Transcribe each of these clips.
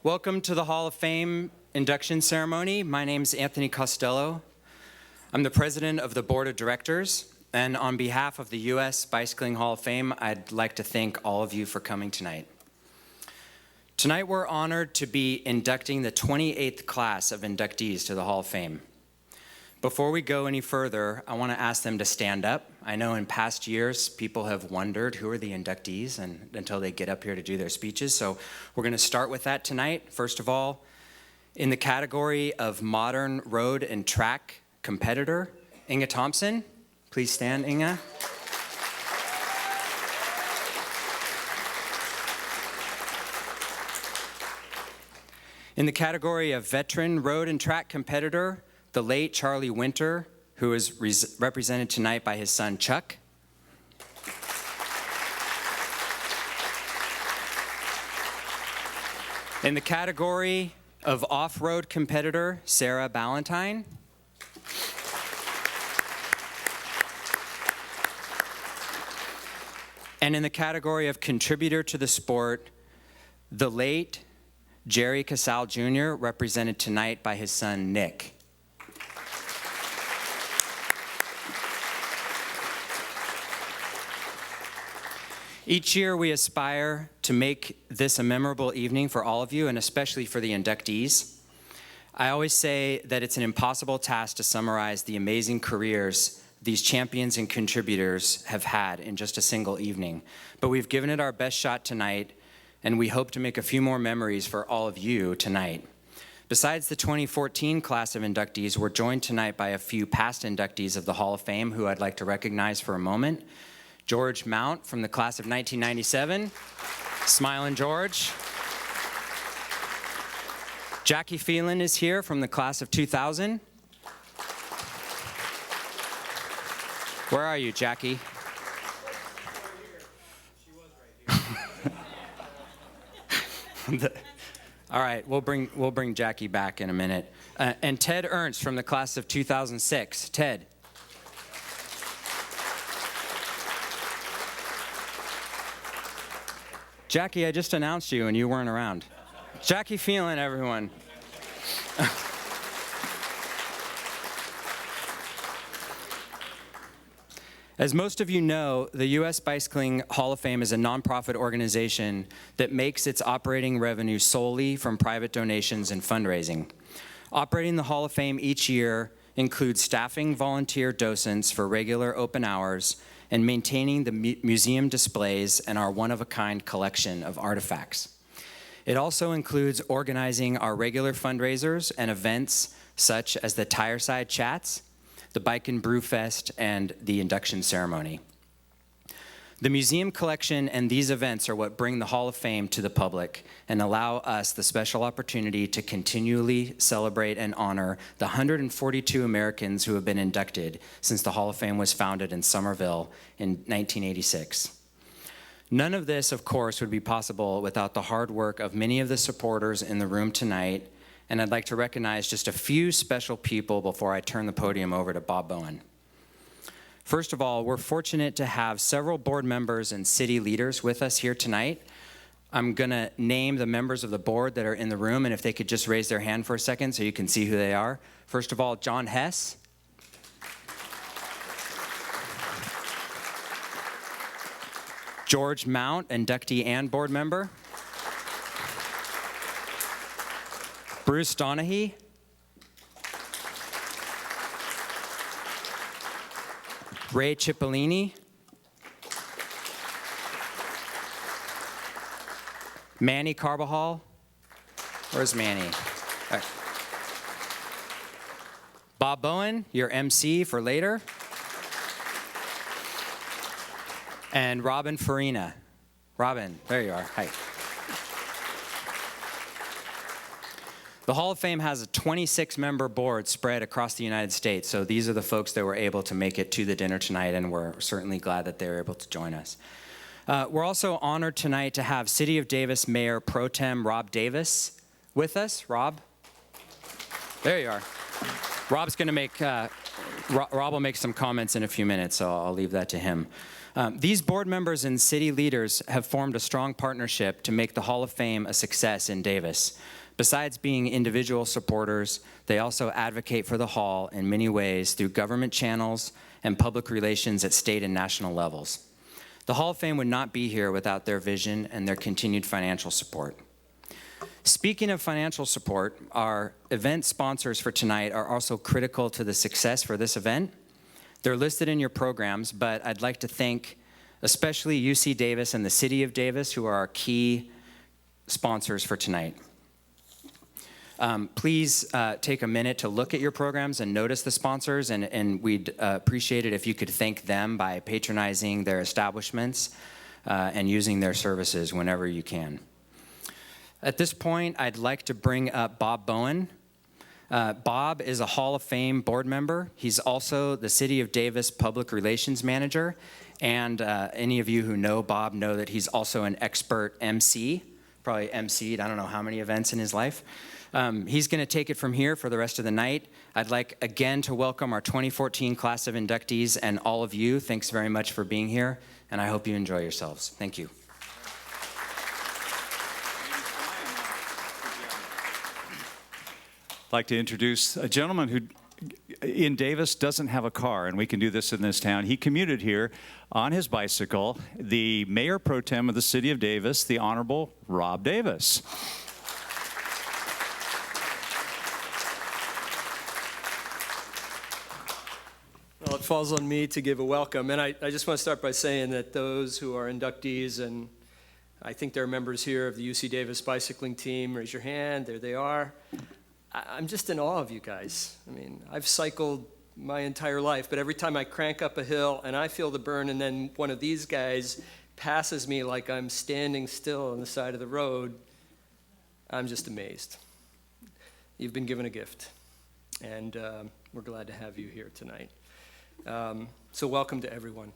Welcome to the Hall of Fame induction ceremony. My name is Anthony Costello. I'm the president of the board of directors, and on behalf of the U.S. Bicycling Hall of Fame, I'd like to thank all of you for coming tonight. Tonight, we're honored to be inducting the 28th class of inductees to the Hall of Fame. Before we go any further, I want to ask them to stand up. I know in past years, people have wondered who are the inductees until they get up here to do their speeches. So we're going to start with that tonight. First of all, in the category of modern road and track competitor, Inga Thompson. Please stand, Inga. In the category of veteran road and track competitor, the late Charley Winter, who is represented tonight by his son, Chuck. In the category of off-road competitor, Sara Ballantyne. And in the category of contributor to the sport, the late Casale Jr., represented tonight by his son, Nick. Each year, we aspire to make this a memorable evening for all of you, and especially for the inductees. I always say that it's an impossible task to summarize the amazing careers these champions and contributors have had in just a single evening. But we've given it our best shot tonight, and we hope to make a few more memories for all of you tonight. Besides the 2014 class of inductees, we're joined tonight by a few past inductees of the Hall of Fame who I'd like to recognize for a moment. George Mount from the class of 1997. Smiling George. Jackie Phelan is here from the class of 2000. Where are you, Jackie? All right, we'll bring Jackie back in a minute. And Ted Ernst from the class of 2006. Ted. Jackie, I just announced you and you weren't around. Jackie Phelan, everyone. As most of you know, the U.S. Bicycling Hall of Fame is a nonprofit organization that makes its operating revenue solely from private donations and fundraising. Operating the Hall of Fame each year includes staffing volunteer docents for regular open hours and maintaining the museum displays and our one-of-a-kind collection of artifacts. It also includes organizing our regular fundraisers and events such as the Tireside Chats, the Bike and Brew Fest, and the induction ceremony. The museum collection and these events are what bring the Hall of Fame to the public and allow us the special opportunity to continually celebrate and honor the 142 Americans who have been inducted since the Hall of Fame was founded in Somerville in 1986. None of this, of course, would be possible without the hard work of many of the supporters in the room tonight, and I'd like to recognize just a few special people before I turn the podium over to Bob Bowen. First of all, we're fortunate to have several board members and city leaders with us here tonight. I'm gonna name the members of the board that are in the room, and if they could just raise their hand for a second so you can see who they are. First of all, John Hess. George Mount, inductee and board member. Bruce Donahue. Ray Cipollini. Manny Carbajal. Where's Manny? Right. Bob Bowen, your MC for later. And Robin Farina. Robin, there you are. Hi. The Hall of Fame has a 26-member board spread across the United States, so these are the folks that were able to make it to the dinner tonight, and we're certainly glad that they were able to join us. We're also honored tonight to have City of Davis Mayor Pro Tem Rob Davis with us. Rob? There you are. Rob's going to make, Rob will make some comments in a few minutes, so I'll leave that to him. These board members and city leaders have formed a strong partnership to make the Hall of Fame a success in Davis. Besides being individual supporters, they also advocate for the Hall in many ways through government channels and public relations at state and national levels. The Hall of Fame would not be here without their vision and their continued financial support. Speaking of financial support, our event sponsors for tonight are also critical to the success for this event. They're listed in your programs, but I'd like to thank especially UC Davis and the City of Davis, who are our key sponsors for tonight. Please take a minute to look at your programs and notice the sponsors, and we'd appreciate it if you could thank them by patronizing their establishments and using their services whenever you can. At this point, I'd like to bring up Bob Bowen. Bob is a Hall of Fame board member. He's also the City of Davis Public Relations Manager, and any of you who know Bob know that he's also an expert MC, probably MC'd I don't know how many events in his life. He's going to take it from here for the rest of the night. I'd like again to welcome our 2014 class of inductees and all of you. Thanks very much for being here, and I hope you enjoy yourselves. Thank you. I'd like to introduce a gentleman who in Davis doesn't have a car, and we can do this in this town. He commuted here on his bicycle, the Mayor Pro Tem of the City of Davis, the Honorable Rob Davis. Well, it falls on me to give a welcome, and I just want to start by saying that those who are inductees, and I think there are members here of the UC Davis bicycling team, raise your hand, there they are. I'm just in awe of you guys. I mean, I've cycled my entire life, but every time I crank up a hill and I feel the burn, and then one of these guys passes me like I'm standing still on the side of the road, I'm just amazed. You've been given a gift, and we're glad to have you here tonight. So welcome to everyone.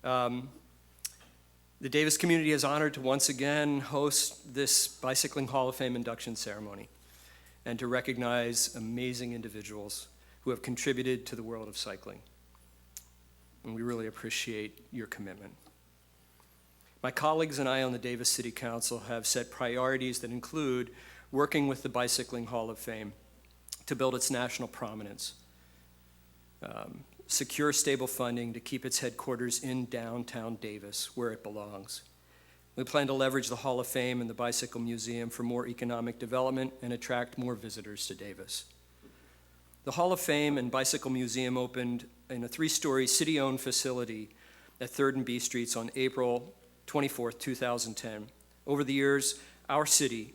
The Davis community is honored to once again host this Bicycling Hall of Fame induction ceremony and to recognize amazing individuals who have contributed to the world of cycling. And we really appreciate your commitment. My colleagues and I on the Davis City Council have set priorities that include working with the Bicycling Hall of Fame to build its national prominence, secure stable funding to keep its headquarters in downtown Davis, where it belongs. We plan to leverage the Hall of Fame and the Bicycle Museum for more economic development and attract more visitors to Davis. The Hall of Fame and Bicycle Museum opened in a 3-story city-owned facility at 3rd and B Streets on April 24, 2010. Over the years, our city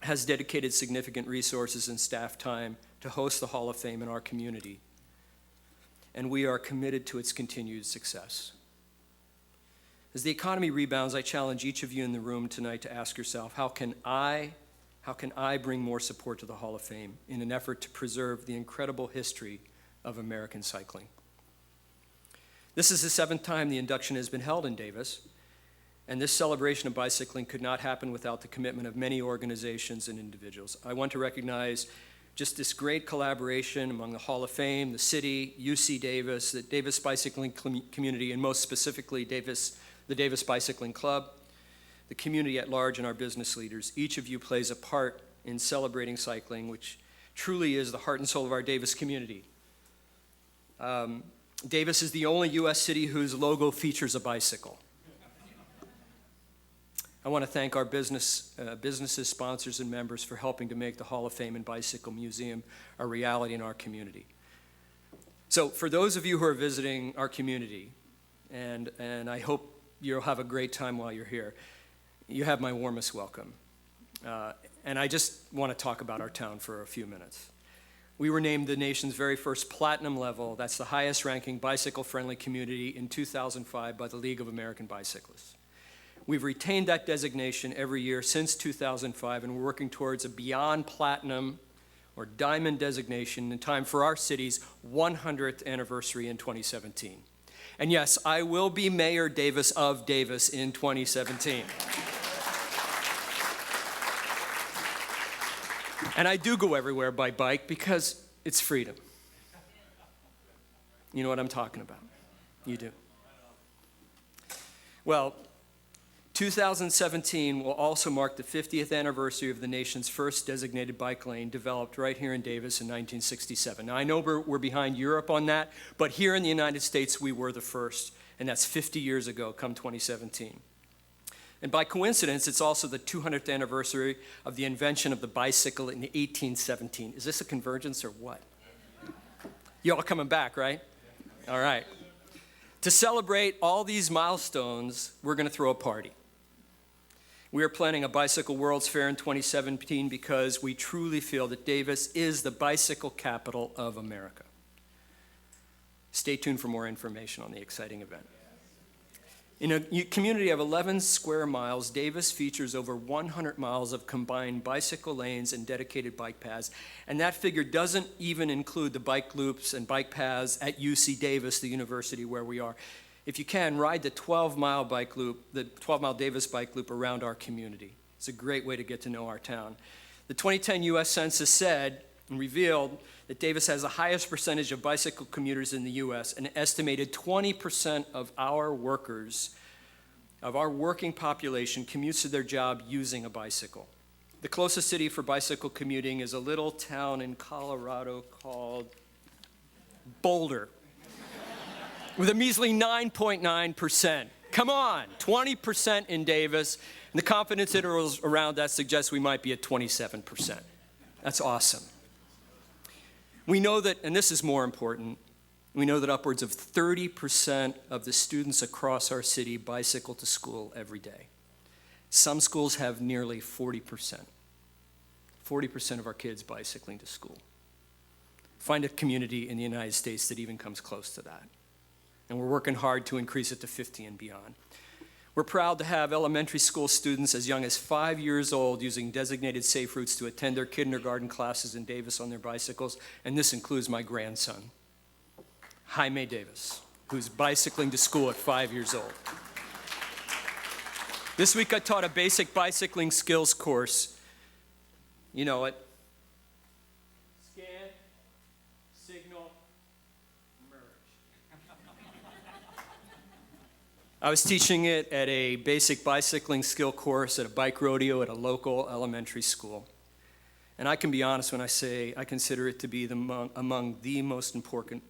has dedicated significant resources and staff time to host the Hall of Fame in our community, and we are committed to its continued success. As the economy rebounds, I challenge each of you in the room tonight to ask yourself, how can I bring more support to the Hall of Fame in an effort to preserve the incredible history of American cycling? This is the 7th time the induction has been held in Davis, and this celebration of bicycling could not happen without the commitment of many organizations and individuals. I want to recognize just this great collaboration among the Hall of Fame, the city, UC Davis, the Davis bicycling community, and most specifically the Davis Bicycling Club, the community at large, and our business leaders. Each of you plays a part in celebrating cycling, which truly is the heart and soul of our Davis community. Davis is the only U.S. city whose logo features a bicycle. I want to thank our businesses, sponsors, and members for helping to make the Hall of Fame and Bicycle Museum a reality in our community. So for those of you who are visiting our community, and I hope you'll have a great time while you're here, you have my warmest welcome. And I just want to talk about our town for a few minutes. We were named the nation's very first platinum level, that's the highest ranking bicycle-friendly community, in 2005 by the League of American Bicyclists. We've retained that designation every year since 2005, and we're working towards a beyond platinum or diamond designation in time for our city's 100th anniversary in 2017. And yes, I will be Mayor Davis of Davis in 2017. And I do go everywhere by bike because It's freedom. You know what I'm talking about. You do. Well, 2017 will also mark the 50th anniversary of the nation's first designated bike lane developed right here in Davis in 1967. Now, I know we're behind Europe on that, but here in the United States, we were the first, and that's 50 years ago, come 2017. And by coincidence, it's also the 200th anniversary of the invention of the bicycle in 1817. Is this a convergence or what? You all coming back, right? All right. To celebrate all these milestones, we're going to throw a party. We are planning a Bicycle World's Fair in 2017 because we truly feel that Davis is the bicycle capital of America. Stay tuned for more information on the exciting event. In a community of 11 square miles, Davis features over 100 miles of combined bicycle lanes and dedicated bike paths. And that figure doesn't even include the bike loops and bike paths at UC Davis, the university where we are. If you can, ride the 12-mile bike loop, the 12-mile Davis bike loop around our community. It's a great way to get to know our town. The 2010 U.S. Census said and revealed that Davis has the highest percentage of bicycle commuters in the U.S. An estimated 20% of our workers, of our working population, commutes to their job using a bicycle. The closest city for bicycle commuting is a little town in Colorado called Boulder, with a measly 9.9%. Come on, 20% in Davis, and the confidence intervals around that suggest we might be at 27%. That's awesome. We know that, and this is more important, we know that upwards of 30% of the students across our city bicycle to school every day. Some schools have nearly 40%. 40% of our kids bicycling to school. Find a community in the United States that even comes close to that. And we're working hard to increase it to 50 and beyond. We're proud to have elementary school students as young as 5 years old using designated safe routes to attend their kindergarten classes in Davis on their bicycles, and this includes my grandson, Jaime Davis, who's bicycling to school at 5 years old. This week I taught a basic bicycling skills course. You know it. Scan, signal, merge. I was teaching it at a basic bicycling skill course at a bike rodeo at a local elementary school. And I can be honest when I say I consider it to be among the most important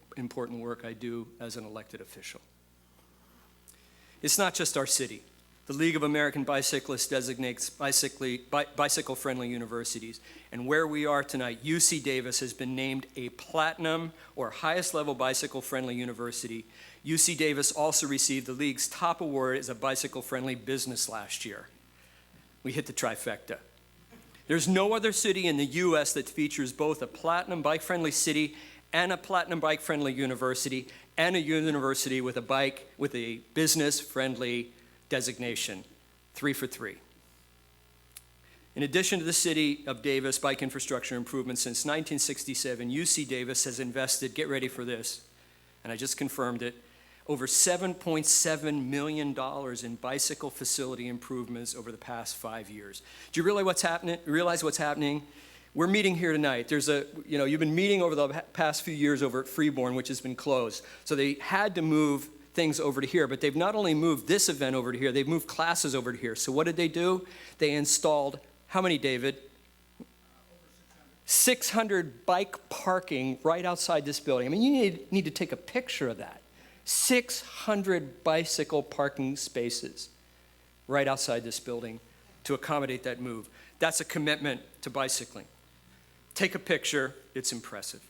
work I do as an elected official. It's not just our city. The League of American Bicyclists designates bicycle-friendly universities. And where we are tonight, UC Davis has been named a platinum or highest level bicycle-friendly university. UC Davis also received the league's top award as a bicycle-friendly business last year. We hit the trifecta. There's no other city in the U.S. that features both a platinum bike-friendly city and a platinum bike-friendly university and a university with a business-friendly designation. 3 for 3. In addition to the city of Davis bike infrastructure improvements since 1967, UC Davis has invested, get ready for this, and I just confirmed it, over $7.7 million in bicycle facility improvements over the past 5 years. Do you realize what's happening? We're meeting here tonight. You've been meeting over the past few years over at Freeborn, which has been closed. So they had to move things over to here, but they've not only moved this event over to here, they've moved classes over to here. So what did they do? They installed, how many, David? 600 bike parking right outside this building. I mean, you need to take a picture of that. 600 bicycle parking spaces right outside this building to accommodate that move. That's a commitment to bicycling. Take a picture, it's impressive.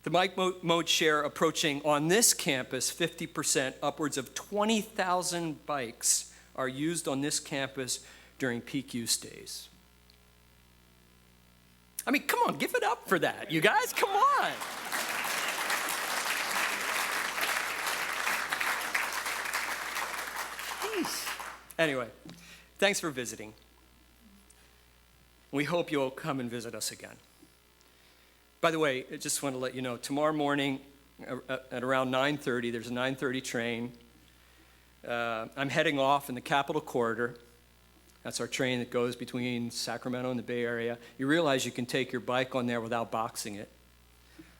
The bike mode share approaching on this campus 50%, upwards of 20,000 bikes are used on this campus during peak use days. I mean, come on, give it up for that, you guys, come on. Anyway, thanks for visiting. We hope you'll come and visit us again. By the way, I just want to let you know, tomorrow morning at around 9:30, there's a 9:30 train. I'm heading off in the Capitol Corridor. That's our train that goes between Sacramento and the Bay Area. You realize you can take your bike on there without boxing it.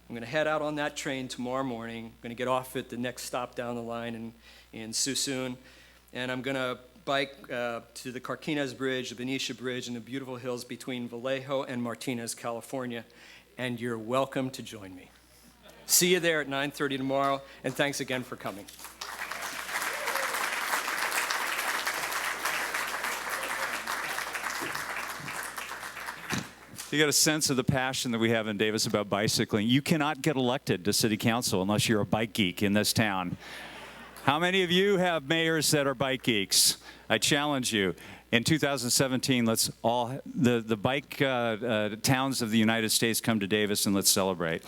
I'm going to head out on that train tomorrow morning. I'm going to get off at the next stop down the line in Suisun, and I'm going to bike to the Carquinez Bridge, the Benicia Bridge, and the beautiful hills between Vallejo and Martinez, California, and you're welcome to join me. See you there at 9:30 tomorrow, and thanks again for coming. You got a sense of the passion that we have in Davis about bicycling. You cannot get elected to city council unless you're a bike geek in this town. How many of you have mayors that are bike geeks? I challenge you. In 2017, let's all, the bike towns of the United States come to Davis and let's celebrate.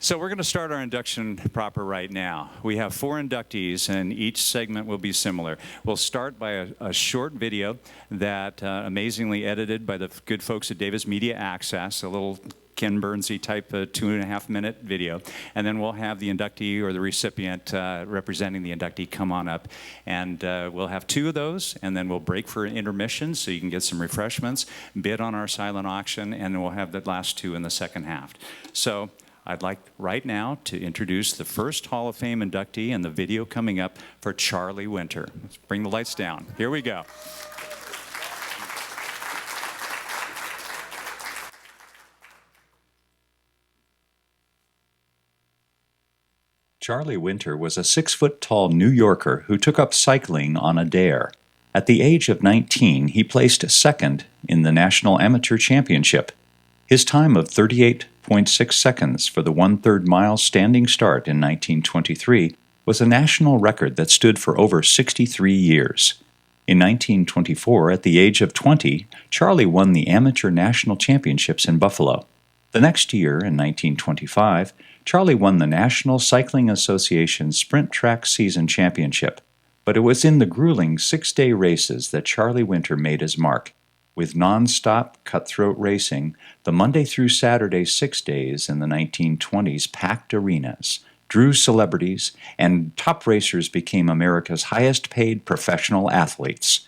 So we're going to start our induction proper right now. We have 4 inductees, and each segment will be similar. We'll start by a short video that amazingly edited by the good folks at Davis Media Access, a little Ken Burnsy type 2.5-minute video, and then we'll have the inductee or the recipient representing the inductee come on up, and we'll have 2 of those, and then we'll break for an intermission so you can get some refreshments, bid on our silent auction, and then we'll have the last 2 in the second half. So I'd like right now to introduce the first Hall of Fame inductee and the video coming up for Charley Winter. Let's bring the lights down. Here we go. Charley Winter was a 6-foot-tall New Yorker who took up cycling on a dare. At the age of 19, he placed second in the National Amateur Championship. His time of 38.6 seconds for the 1/3 mile standing start in 1923 was a national record that stood for over 63 years. In 1924, at the age of 20, Charley won the Amateur National Championships in Buffalo. The next year, in 1925, Charley won the National Cycling Association Sprint Track Season Championship, but it was in the grueling 6-day races that Charley Winter made his mark. With non-stop, cutthroat racing, the Monday through Saturday 6 days in the 1920s packed arenas, drew celebrities, and top racers became America's highest-paid professional athletes.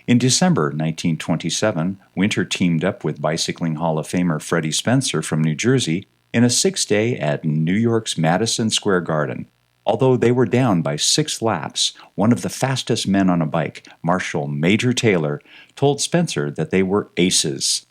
In December 1927, Winter teamed up with Bicycling Hall of Famer Freddie Spencer from New Jersey in a 6-day at New York's Madison Square Garden. Although they were down by 6 laps, one of the fastest men on a bike, Marshal Major Taylor, told Spencer that they were aces.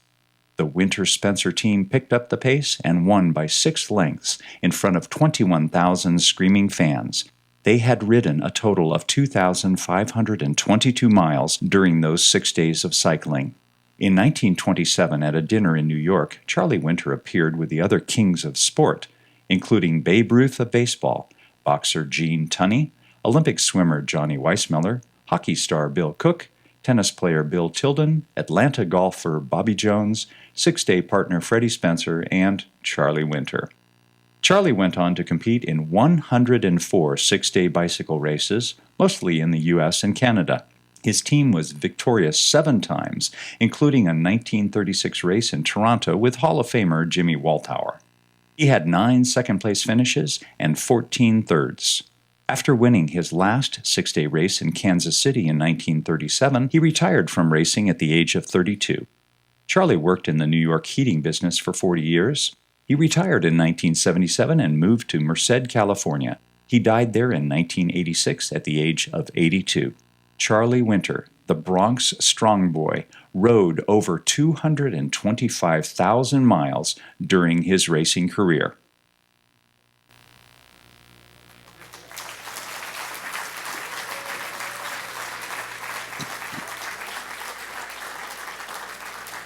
The Winter-Spencer team picked up the pace and won by 6 lengths in front of 21,000 screaming fans. They had ridden a total of 2,522 miles during those 6 days of cycling. In 1927, at a dinner in New York, Charley Winter appeared with the other kings of sport, including Babe Ruth of baseball, boxer Gene Tunney, Olympic swimmer Johnny Weissmuller, hockey star Bill Cook, tennis player Bill Tilden, Atlanta golfer Bobby Jones, 6-day partner Freddie Spencer, and Charley Winter. Charley went on to compete in 104 6-day bicycle races, mostly in the U.S. and Canada. His team was victorious 7 times, including a 1936 race in Toronto with Hall of Famer Jimmy Walthour. He had 9 second-place finishes and 14 thirds. After winning his last 6-day race in Kansas City in 1937, he retired from racing at the age of 32. Charley worked in the New York heating business for 40 years. He retired in 1977 and moved to Merced, California. He died there in 1986 at the age of 82. Charley Winter, the Bronx strong boy, rode over 225,000 miles during his racing career.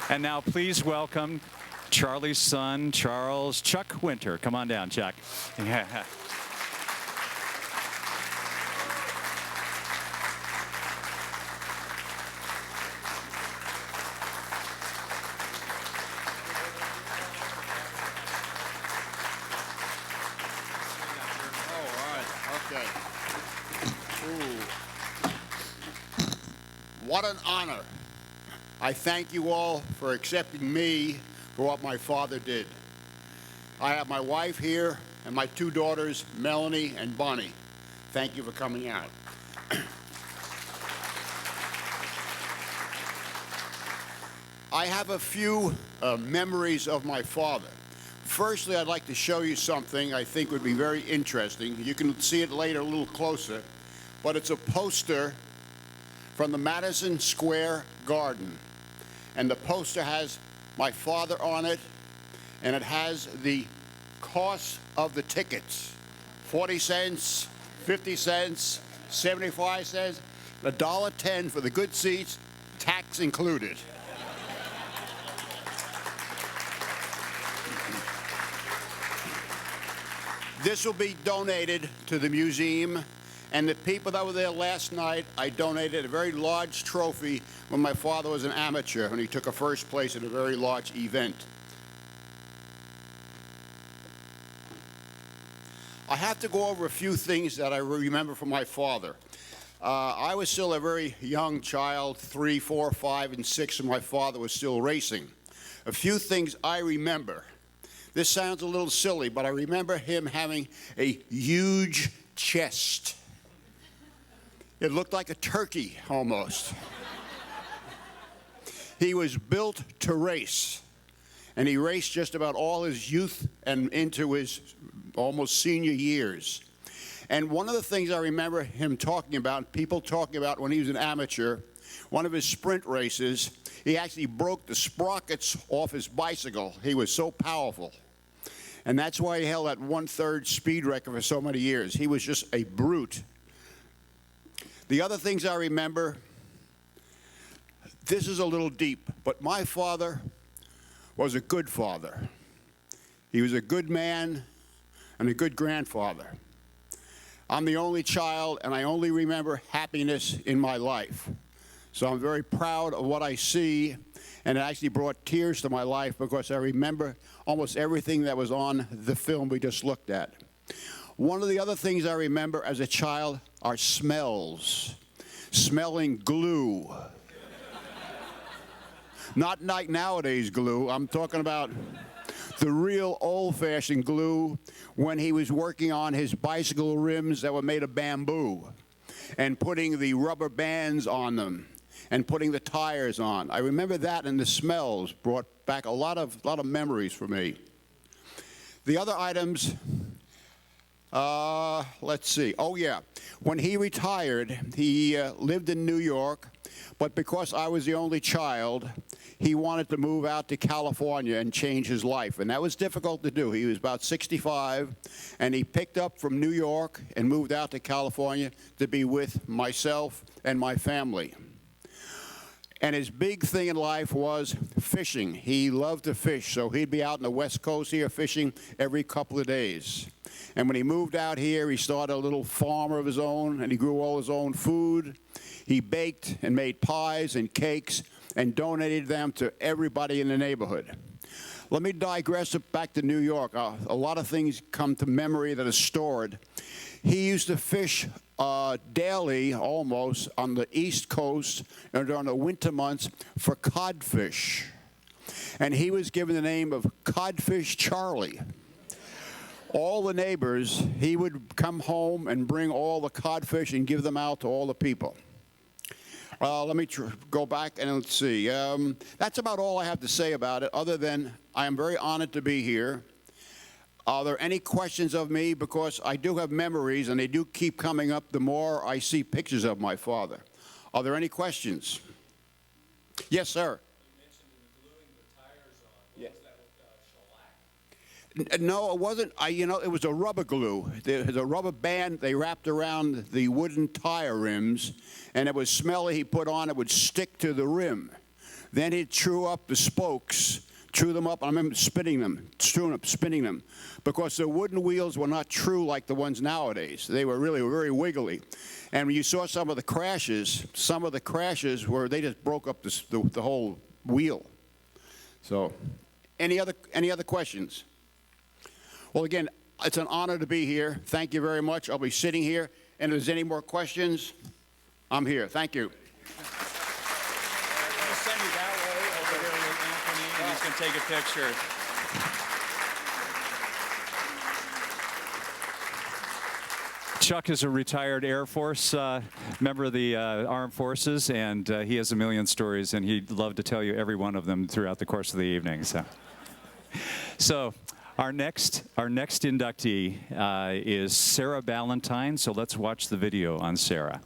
And now please welcome Charley's son, Charles Chuck Winter. Come on down, Chuck. Yeah. What an honor. I thank you all for accepting me for what my father did. I have my wife here and my 2 daughters, Melanie and Bonnie. Thank you for coming out. I have a few memories of my father. Firstly, I'd like to show you something I think would be very interesting. You can see it later a little closer, but it's a poster from the Madison Square Garden. And the poster has my father on it, and it has the cost of the tickets. 40 cents, 50 cents, 75 cents, $1.10 for the good seats, tax included. This will be donated to the museum, and the people that were there last night, I donated a very large trophy when my father was an amateur, when he took a first place at a very large event. I have to go over a few things that I remember from my father. I was still a very young child, 3, 4, 5, and 6, and my father was still racing. A few things I remember. This sounds a little silly, but I remember him having a huge chest. It looked like a turkey, almost. He was built to race, and he raced just about all his youth and into his almost senior years. And one of the things I remember him talking about, people talking about when he was an amateur, one of his sprint races, he actually broke the sprockets off his bicycle. He was so powerful. And that's why he held that 1/3 speed record for so many years. He was just a brute. The other things I remember, this is a little deep, but my father was a good father. He was a good man and a good grandfather. I'm the only child, and I only remember happiness in my life. So I'm very proud of what I see, and it actually brought tears to my life because I remember almost everything that was on the film we just looked at. One of the other things I remember as a child are smells. Smelling glue. Not like nowadays glue. I'm talking about the real old-fashioned glue when he was working on his bicycle rims that were made of bamboo and putting the rubber bands on them and putting the tires on. I remember that, and the smells brought back a lot of memories for me. The other items, let's see. Oh, yeah. When he retired, he lived in New York, but because I was the only child, he wanted to move out to California and change his life, and that was difficult to do. He was about 65, and he picked up from New York and moved out to California to be with myself and my family. And his big thing in life was fishing. He loved to fish, so he'd be out on the West Coast here fishing every couple of days. And when he moved out here, he started a little farm of his own, and he grew all his own food. He baked and made pies and cakes and donated them to everybody in the neighborhood. Let me digress back to New York. A lot of things come to memory that are stored. He used to fish daily, almost, on the East Coast and during the winter months for codfish. And he was given the name of Codfish Charley. All the neighbors, he would come home and bring all the codfish and give them out to all the people. Let me go back and let's see. That's about all I have to say about it, other than I am very honored to be here. Are there any questions of me? Because I do have memories, and they do keep coming up the more I see pictures of my father. Are there any questions? Yes, sir. You mentioned the gluing the tires on. What was that with shellac? No, it wasn't. It was a rubber glue. There was a rubber band they wrapped around the wooden tire rims, and it was smelly. He put on, it would stick to the rim. Then he'd chew up the spokes, chew them up. I remember spinning them, because the wooden wheels were not true like the ones nowadays. They were really very wiggly. And when you saw some of the crashes were they just broke up the whole wheel. So, any other questions? Well, again, it's an honor to be here. Thank you very much. I'll be sitting here, and if there's any more questions, I'm here. Thank you. We'll send you that way over here with Anthony, and he's going to take a picture. Chuck is a retired Air Force member of the Armed Forces, and he has a million stories, and he'd love to tell you every one of them throughout the course of the evening. So Our next inductee is Sara Ballantyne, so let's watch the video on Sara.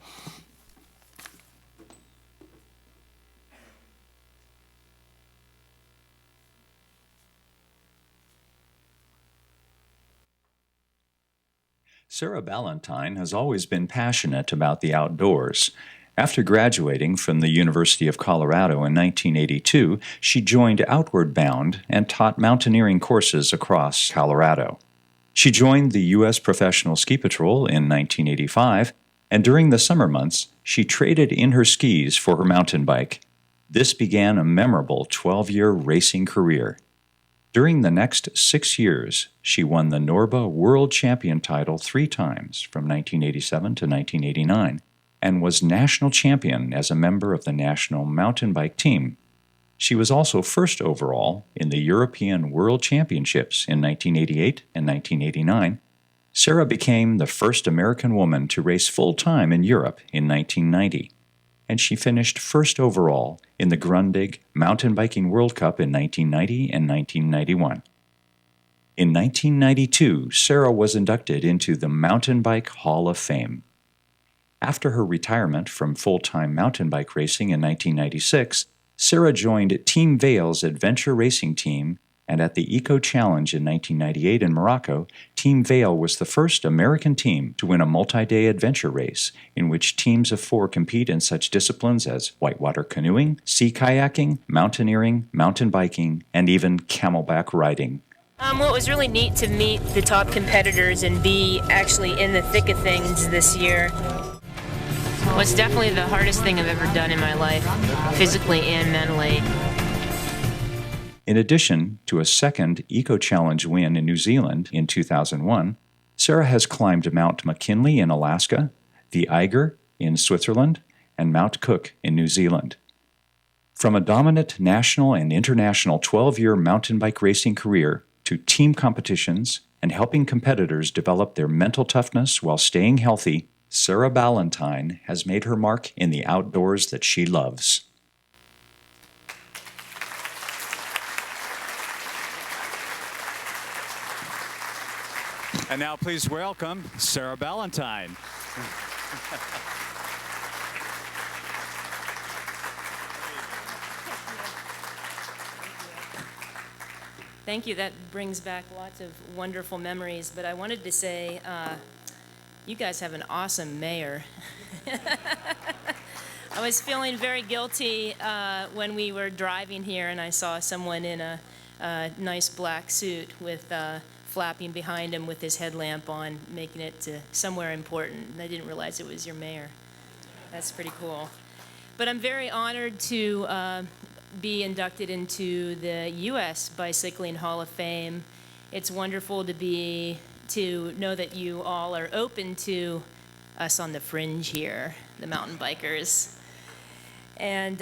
Sara Ballantyne has always been passionate about the outdoors. After graduating from the University of Colorado in 1982, she joined Outward Bound and taught mountaineering courses across Colorado. She joined the U.S. Professional Ski Patrol in 1985, and during the summer months, she traded in her skis for her mountain bike. This began a memorable 12-year racing career. During the next 6 years, she won the Norba World Champion title 3 times from 1987 to 1989 and was national champion as a member of the national mountain bike team. She was also first overall in the European World Championships in 1988 and 1989. Sara became the first American woman to race full-time in Europe in 1990. And she finished first overall in the Grundig Mountain Biking World Cup in 1990 and 1991. In 1992, Sara was inducted into the Mountain Bike Hall of Fame. After her retirement from full-time mountain bike racing in 1996, Sara joined Team Vail's adventure racing team, and at the Eco Challenge in 1998 in Morocco, Team Vail was the first American team to win a multi-day adventure race in which teams of 4 compete in such disciplines as whitewater canoeing, sea kayaking, mountaineering, mountain biking, and even camelback riding. Well, it was really neat to meet the top competitors and be actually in the thick of things this year. Well, it's definitely the hardest thing I've ever done in my life, physically and mentally. In addition to a second Eco Challenge win in New Zealand in 2001, Sara has climbed Mount McKinley in Alaska, the Eiger in Switzerland, and Mount Cook in New Zealand. From a dominant national and international 12-year mountain bike racing career to team competitions and helping competitors develop their mental toughness while staying healthy, Sara Ballantyne has made her mark in the outdoors that she loves. And now please welcome Sara Ballantyne. Thank you. That brings back lots of wonderful memories. But I wanted to say, you guys have an awesome mayor. I was feeling very guilty when we were driving here and I saw someone in a nice black suit with flapping behind him with his headlamp on, making it to somewhere important. I didn't realize it was your mayor. That's pretty cool. But I'm very honored to be inducted into the U.S. Bicycling Hall of Fame. It's wonderful to know that you all are open to us on the fringe here, the mountain bikers. And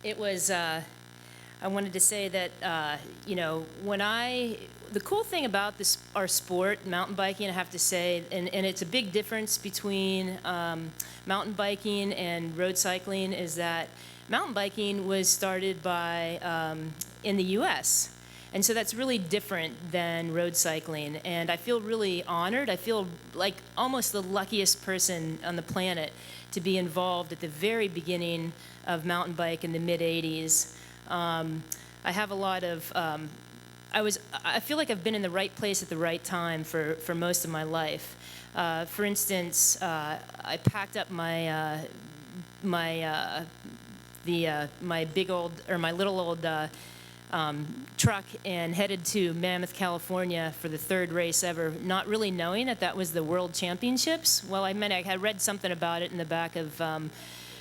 it was, I wanted to say that, you know, the cool thing about our sport, mountain biking, I have to say, and it's a big difference between mountain biking and road cycling, is that mountain biking was started in the U.S., and so that's really different than road cycling. And I feel really honored. I feel like almost the luckiest person on the planet to be involved at the very beginning of mountain bike in the mid-'80s. I have a lot of, I feel like I've been in the right place at the right time for most of my life. For instance, I packed up my little old truck and headed to Mammoth, California for the 3rd race ever, not really knowing that was the World Championships. Well, I had read something about it in the back of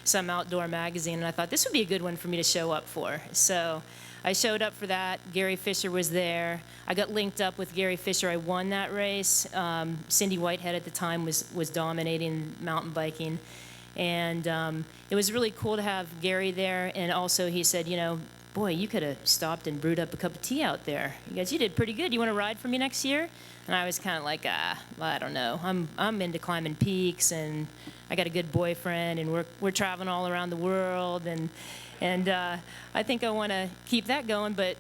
some outdoor magazine, and I thought this would be a good one for me to show up for. So I showed up for that. Gary Fisher was there. I got linked up with Gary Fisher. I won that race. Cindy Whitehead at the time was dominating mountain biking. And it was really cool to have Gary there. And also he said, you know, boy, you could have stopped and brewed up a cup of tea out there. He goes, you did pretty good. You want to ride for me next year? And I was kind of like, I don't know. I'm into climbing peaks, and I got a good boyfriend, and we're traveling all around the world, and I think I want to keep that going. But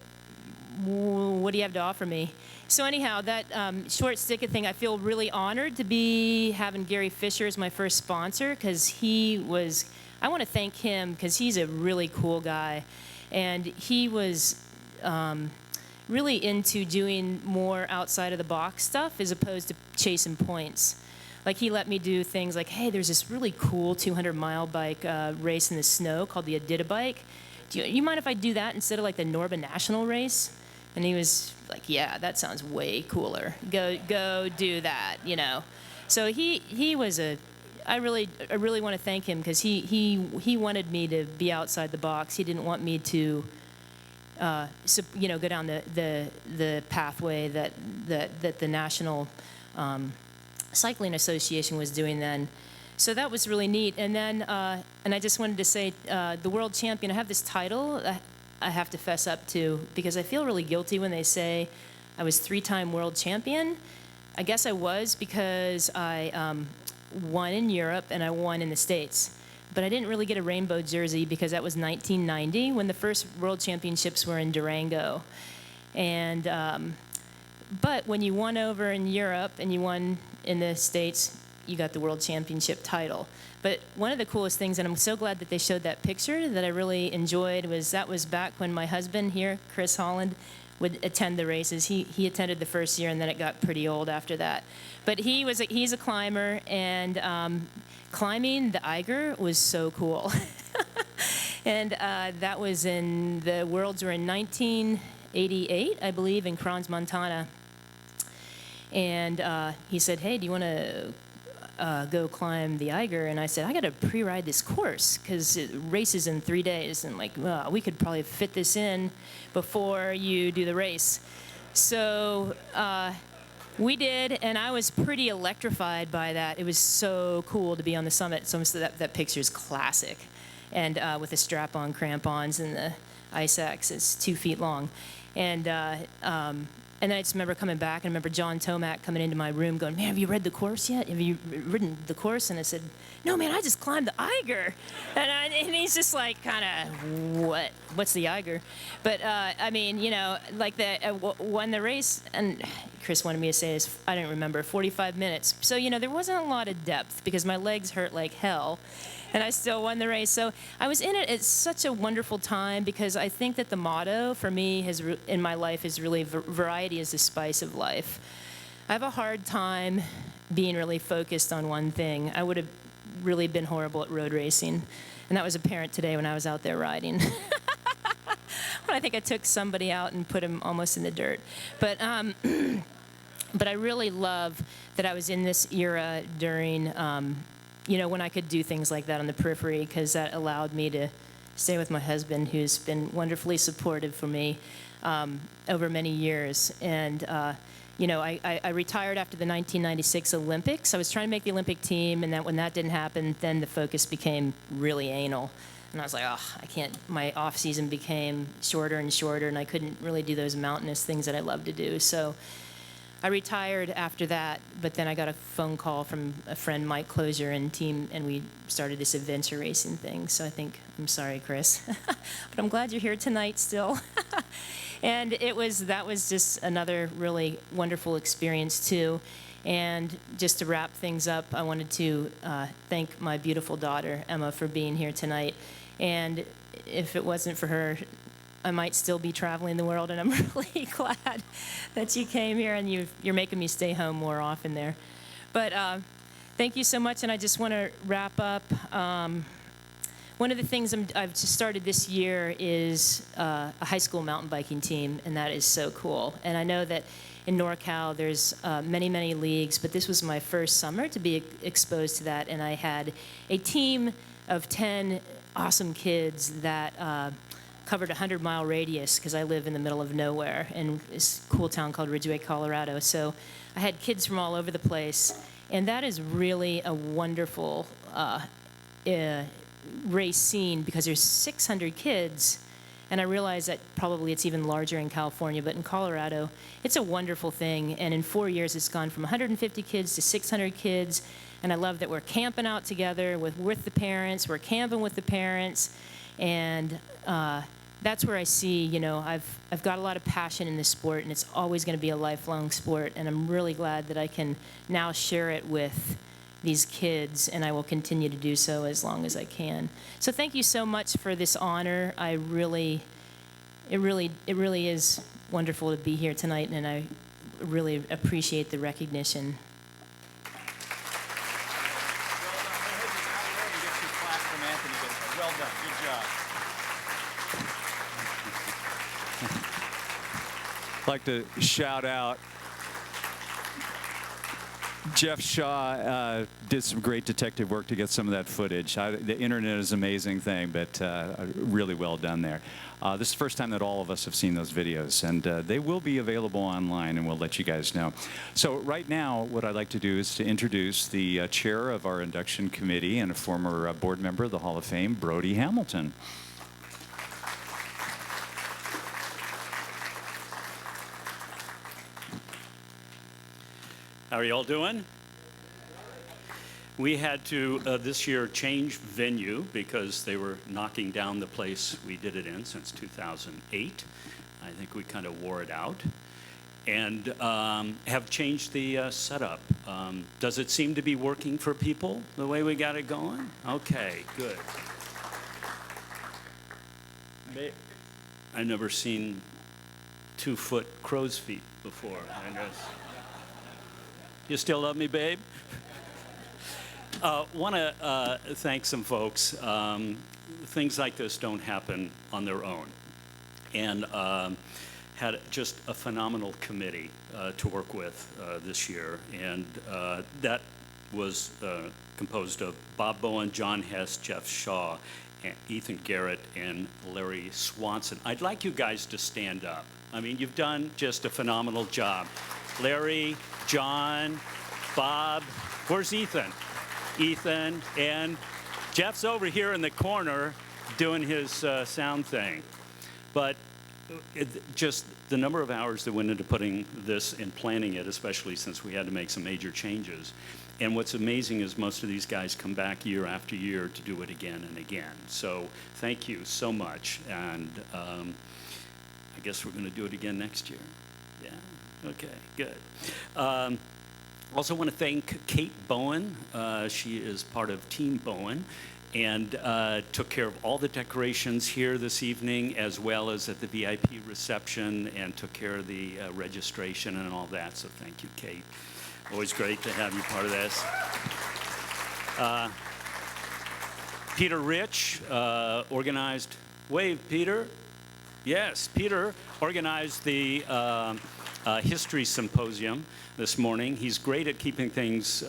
what do you have to offer me? So anyhow, that short stick thing, I feel really honored to be having Gary Fisher as my first sponsor, because I want to thank him because he's a really cool guy. And he was really into doing more outside of the box stuff as opposed to chasing points. Like, he let me do things like, hey, there's this really cool 200-mile bike race in the snow called the Adida bike. Do you mind if I do that instead of like the Norba National race? And he was like, yeah, that sounds way cooler. Go do that, you know. So he was I really want to thank him, because he wanted me to be outside the box. He didn't want me to go down the pathway that the National Cycling Association was doing then. So that was really neat. And then, and I just wanted to say, the world champion, I have this title I have to fess up to, because I feel really guilty when they say I was 3-time world champion. I guess I was, because I won in Europe and I won in the States. But I didn't really get a rainbow jersey because that was 1990 when the first world championships were in Durango. And but when you won over in Europe and you won in the States, you got the world championship title. But one of the coolest things, and I'm so glad that they showed that picture that I really enjoyed, was back when my husband here, Chris Holland, would attend the races. He attended the first year, and then it got pretty old after that. But he's a climber, and climbing the Eiger was so cool. And that was the Worlds were in 1988, I believe, in Crans, Montana. And he said, hey, do you want to go climb the Eiger? And I said, I got to pre-ride this course because it races in 3 days. And like, well, we could probably fit this in before you do the race. So we did, and I was pretty electrified by that. It was so cool to be on the summit. So that picture's classic. And with the strap-on crampons and the ice axe, it's 2 feet long. And then I just remember coming back, and I remember John Tomac coming into my room going, man, have you read the course yet? Have you ridden the course? And I said, no, man, I just climbed the Eiger. And he's just like, kind of, what's the Eiger? But, I mean, you know, like won the race, and Chris wanted me to say this, I didn't remember, 45 minutes. So, you know, there wasn't a lot of depth because my legs hurt like hell. And I still won the race. So I was in it at such a wonderful time, because I think that the motto for me in my life is really variety is the spice of life. I have a hard time being really focused on one thing. I would have really been horrible at road racing. And that was apparent today when I was out there riding. When I think I took somebody out and put him almost in the dirt. But I really love that I was in this era during you know, when I could do things like that on the periphery, because that allowed me to stay with my husband, who's been wonderfully supportive for me over many years. And, you know, I retired after the 1996 Olympics. I was trying to make the Olympic team, and when that didn't happen, then the focus became really anal. And I was like, oh, I can't. My off season became shorter and shorter, and I couldn't really do those mountainous things that I love to do. So I retired after that, but then I got a phone call from a friend, Mike Closier, and team, and we started this adventure racing thing. So I'm sorry, Chris, but I'm glad you're here tonight still. And that was just another really wonderful experience too. And just to wrap things up, I wanted to thank my beautiful daughter, Emma, for being here tonight. And if it wasn't for her, I might still be traveling the world, and I'm really glad that you came here, and you're making me stay home more often there. But thank you so much, and I just want to wrap up. One of the things I've just started this year is a high school mountain biking team, and that is so cool. And I know that in NorCal there's many, many leagues, but this was my first summer to be exposed to that, and I had a team of 10 awesome kids that covered a 100-mile radius, because I live in the middle of nowhere in this cool town called Ridgway, Colorado. So I had kids from all over the place, and that is really a wonderful race scene, because there's 600 kids, and I realize that probably it's even larger in California, but in Colorado, it's a wonderful thing. And in 4 years, it's gone from 150 kids to 600 kids, and I love that we're camping out together with the parents, we're camping with the parents, and that's where I see, I've got a lot of passion in this sport, and it's always going to be a lifelong sport, and I'm really glad that I can now share it with these kids, and I will continue to do so as long as I can. So thank you so much for this honor. It really is wonderful to be here tonight, and I really appreciate the recognition. Well done. Good job. I'd like to shout out Jeff Shaw did some great detective work to get some of that footage. The internet is an amazing thing, but really well done there. This is the first time that all of us have seen those videos, and they will be available online, and we'll let you guys know. So right now, what I'd like to do is to introduce the chair of our induction committee and a former board member of the Hall of Fame, Brody Hamilton. How are y'all doing? We had to this year change venue because they were knocking down the place we did it in since 2008. I think we kind of wore it out. And have changed the setup. Does it seem to be working for people the way we got it going? Okay, good. I've never seen 2-foot crow's feet before. You still love me, babe? Want to thank some folks. Things like this don't happen on their own. And had just a phenomenal committee to work with this year. And that was composed of Bob Bowen, John Hess, Jeff Shaw, and Ethan Garrett, and Larry Swanson. I'd like you guys to stand up. I mean, you've done just a phenomenal job. Larry, John, Bob, where's Ethan? Ethan, and Jeff's over here in the corner doing his sound thing. But just the number of hours that went into putting this and planning it, especially since we had to make some major changes. And what's amazing is most of these guys come back year after year to do it again and again. So thank you so much. And I guess we're going to do it again next year. Yeah, okay, good. Also want to thank Kate Bowen. She is part of Team Bowen and took care of all the decorations here this evening as well as at the VIP reception and took care of the registration and all that. So thank you, Kate. Always great to have you part of this. Peter Rich organized, wave Peter. Yes, Peter organized the History Symposium this morning. He's great at keeping things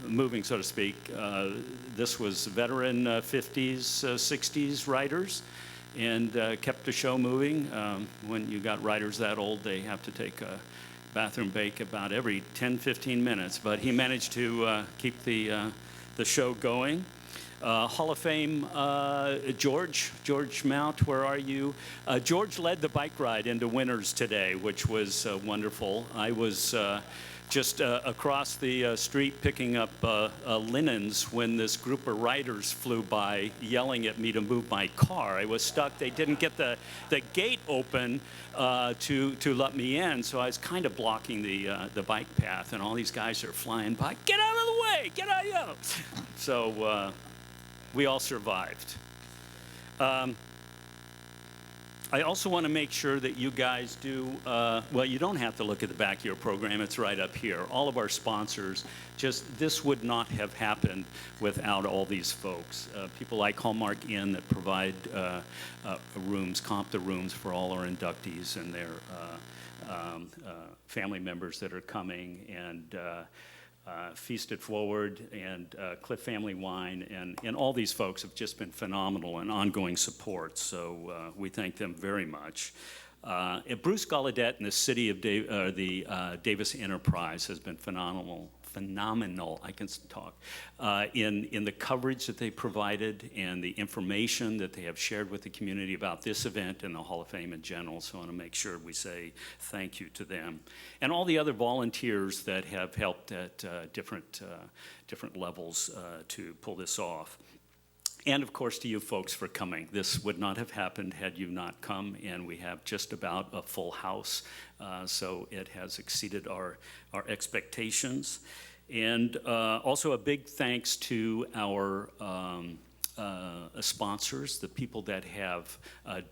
moving, so to speak. This was veteran 50s, 60s writers and kept the show moving. When you got writers that old, they have to take a bathroom break about every 10, 15 minutes. But he managed to keep the show going. Hall of Fame, George Mount, where are you? George led the bike ride into Winters today, which was wonderful. I was just across the street picking up linens when this group of riders flew by yelling at me to move my car. I was stuck. They didn't get the gate open to let me in, so I was kind of blocking the bike path, and all these guys are flying by. Get out of the way! Get out of here! So we all survived. I also want to make sure that you guys do, well, you don't have to look at the back of your program. It's right up here. All of our sponsors, this would not have happened without all these folks. People like Hallmark Inn that provide rooms, comp the rooms for all our inductees and their family members that are coming, and Feasted Forward and Cliff Family Wine, and all these folks have just been phenomenal and ongoing support, so we thank them very much. Bruce Gallaudet and the city of Davis Enterprise has been phenomenal, I can talk, in the coverage that they provided and the information that they have shared with the community about this event and the Hall of Fame in general. So I want to make sure we say thank you to them. And all the other volunteers that have helped at different levels to pull this off. And of course to you folks for coming. This would not have happened had you not come, and we have just about a full house, so it has exceeded our expectations. And also a big thanks to our sponsors, the people that have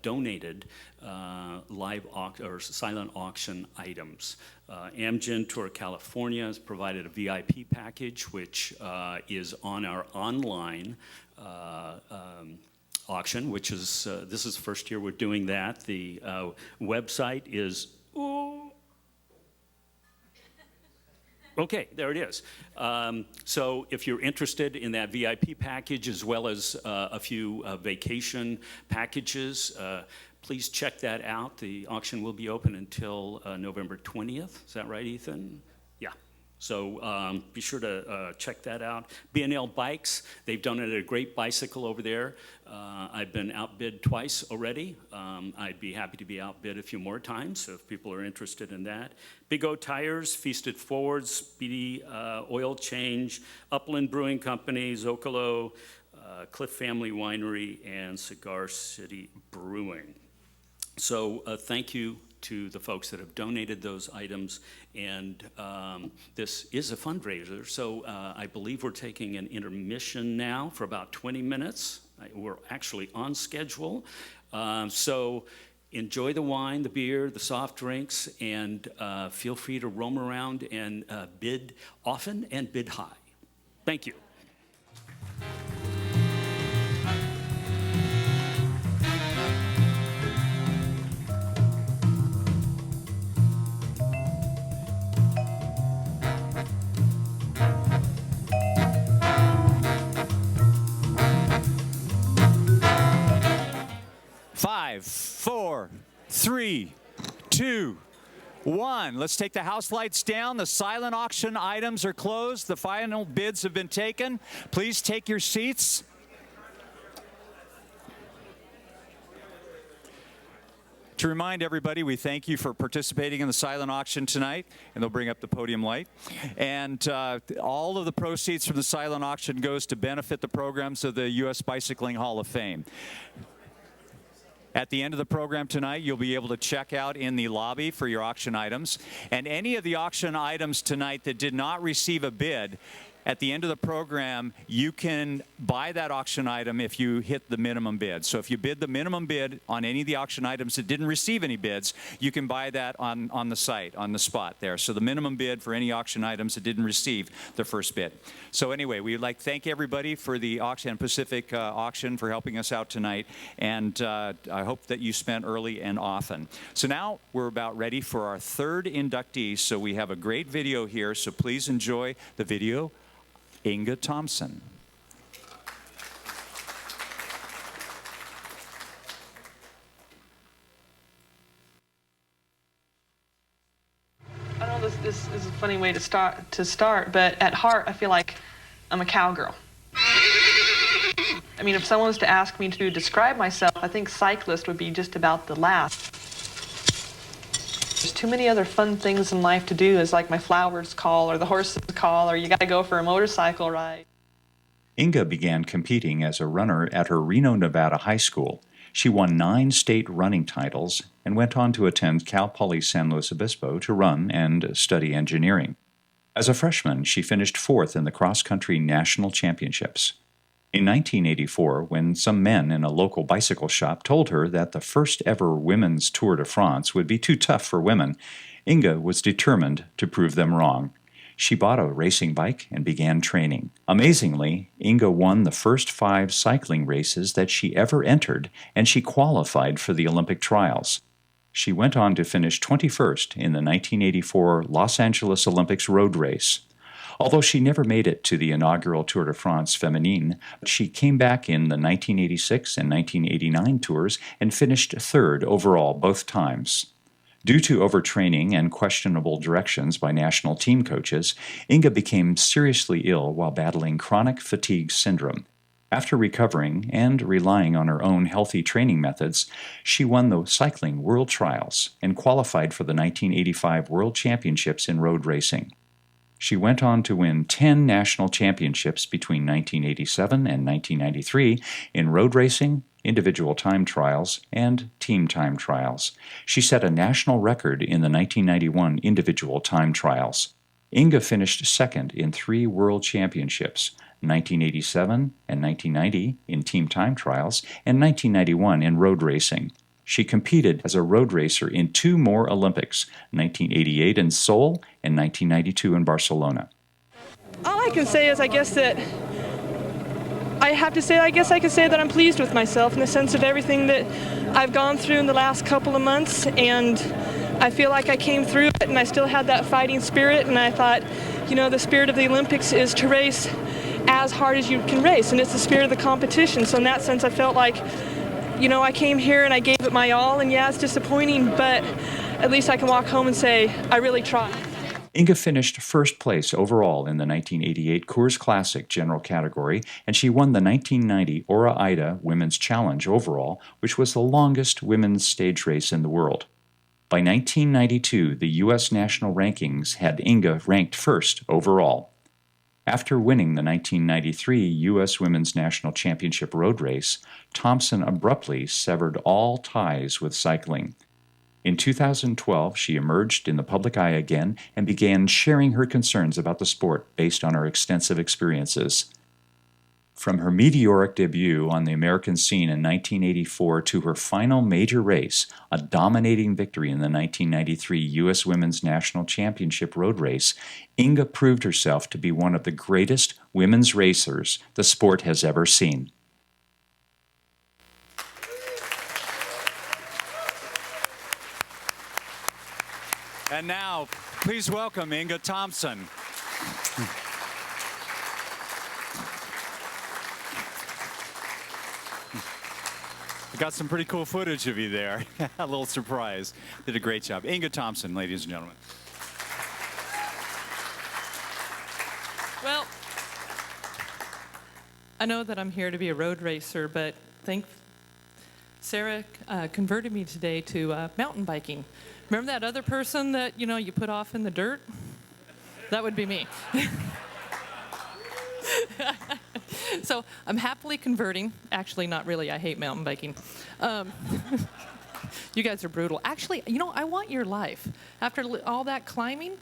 donated live or silent auction items. Amgen Tour California has provided a VIP package, which is on our online auction, which is, this is the first year we're doing that. The website is, okay, there it is. So if you're interested in that VIP package as well as a few vacation packages, please check that out. The auction will be open until November 20th. Is that right, Ethan? Yeah. So be sure to check that out. B&L Bikes, they've donated a great bicycle over there. I've been outbid twice already. I'd be happy to be outbid a few more times, so if people are interested in that. Big O Tires, Feasted Forwards, Speedy Oil Change, Upland Brewing Company, Zocalo, Cliff Family Winery, and Cigar City Brewing. So thank you to the folks that have donated those items, and this is a fundraiser, so I believe we're taking an intermission now for about 20 minutes. We're actually on schedule, so enjoy the wine, the beer, the soft drinks, and feel free to roam around and bid often and bid high. Thank you. Five, four, three, two, one. Let's take the house lights down. The silent auction items are closed. The final bids have been taken. Please take your seats. To remind everybody, we thank you for participating in the silent auction tonight, and they'll bring up the podium light. And all of the proceeds from the silent auction goes to benefit the programs of the U.S. Bicycling Hall of Fame. At the end of the program tonight, you'll be able to check out in the lobby for your auction items. And any of the auction items tonight that did not receive a bid, at the end of the program, you can buy that auction item if you hit the minimum bid. So if you bid the minimum bid on any of the auction items that didn't receive any bids, you can buy that on the site, on the spot there. So the minimum bid for any auction items that didn't receive the first bid. So anyway, we'd like to thank everybody for the Auction Pacific auction for helping us out tonight. And I hope that you spent early and often. So now we're about ready for our third inductee. So we have a great video here. So please enjoy the video. Inga Thompson. I know this is a funny way to start, but at heart, I feel like I'm a cowgirl. I mean, if someone was to ask me to describe myself, I think cyclist would be just about the last. There's too many other fun things in life to do, as like my flowers call, or the horses call, or you got to go for a motorcycle ride. Inga began competing as a runner at her Reno, Nevada high school. She won 9 state running titles and went on to attend Cal Poly San Luis Obispo to run and study engineering. As a freshman, she finished 4th in the cross-country national championships. In 1984, when some men in a local bicycle shop told her that the first ever women's Tour de France would be too tough for women, Inga was determined to prove them wrong. She bought a racing bike and began training. Amazingly, Inga won the first 5 cycling races that she ever entered, and she qualified for the Olympic trials. She went on to finish 21st in the 1984 Los Angeles Olympics road race. Although she never made it to the inaugural Tour de France Féminine, she came back in the 1986 and 1989 tours and finished 3rd overall both times. Due to overtraining and questionable directions by national team coaches, Inga became seriously ill while battling chronic fatigue syndrome. After recovering and relying on her own healthy training methods, she won the Cycling World Trials and qualified for the 1985 World Championships in road racing. She went on to win 10 national championships between 1987 and 1993 in road racing, individual time trials, and team time trials. She set a national record in the 1991 individual time trials. Inga finished second in 3 world championships, 1987 and 1990 in team time trials, and 1991 in road racing. She competed as a road racer in 2 more Olympics, 1988 in Seoul and 1992 in Barcelona. All I can say is I guess I can say that I'm pleased with myself in the sense of everything that I've gone through in the last couple of months, and I feel like I came through it and I still had that fighting spirit, and I thought, the spirit of the Olympics is to race as hard as you can race, and it's the spirit of the competition. So in that sense, I felt like, I came here and I gave it my all, and yeah, it's disappointing, but at least I can walk home and say, I really tried. Inga finished first place overall in the 1988 Coors Classic general category, and she won the 1990 Ora Ida Women's Challenge overall, which was the longest women's stage race in the world. By 1992, the U.S. national rankings had Inga ranked first overall. After winning the 1993 U.S. Women's National Championship road race, Thompson abruptly severed all ties with cycling. In 2012, she emerged in the public eye again and began sharing her concerns about the sport based on her extensive experiences. From her meteoric debut on the American scene in 1984 to her final major race, a dominating victory in the 1993 U.S. Women's National Championship road race, Inga proved herself to be one of the greatest women's racers the sport has ever seen. And now, please welcome Inga Thompson. I got some pretty cool footage of you there. A little surprise. Did a great job. Inga Thompson, ladies and gentlemen. Well, I know that I'm here to be a road racer, but Sara converted me today to mountain biking. Remember that other person that, you put off in the dirt? That would be me. So I'm happily converting. Actually, not really. I hate mountain biking. You guys are brutal. Actually, I want your life. After all that climbing,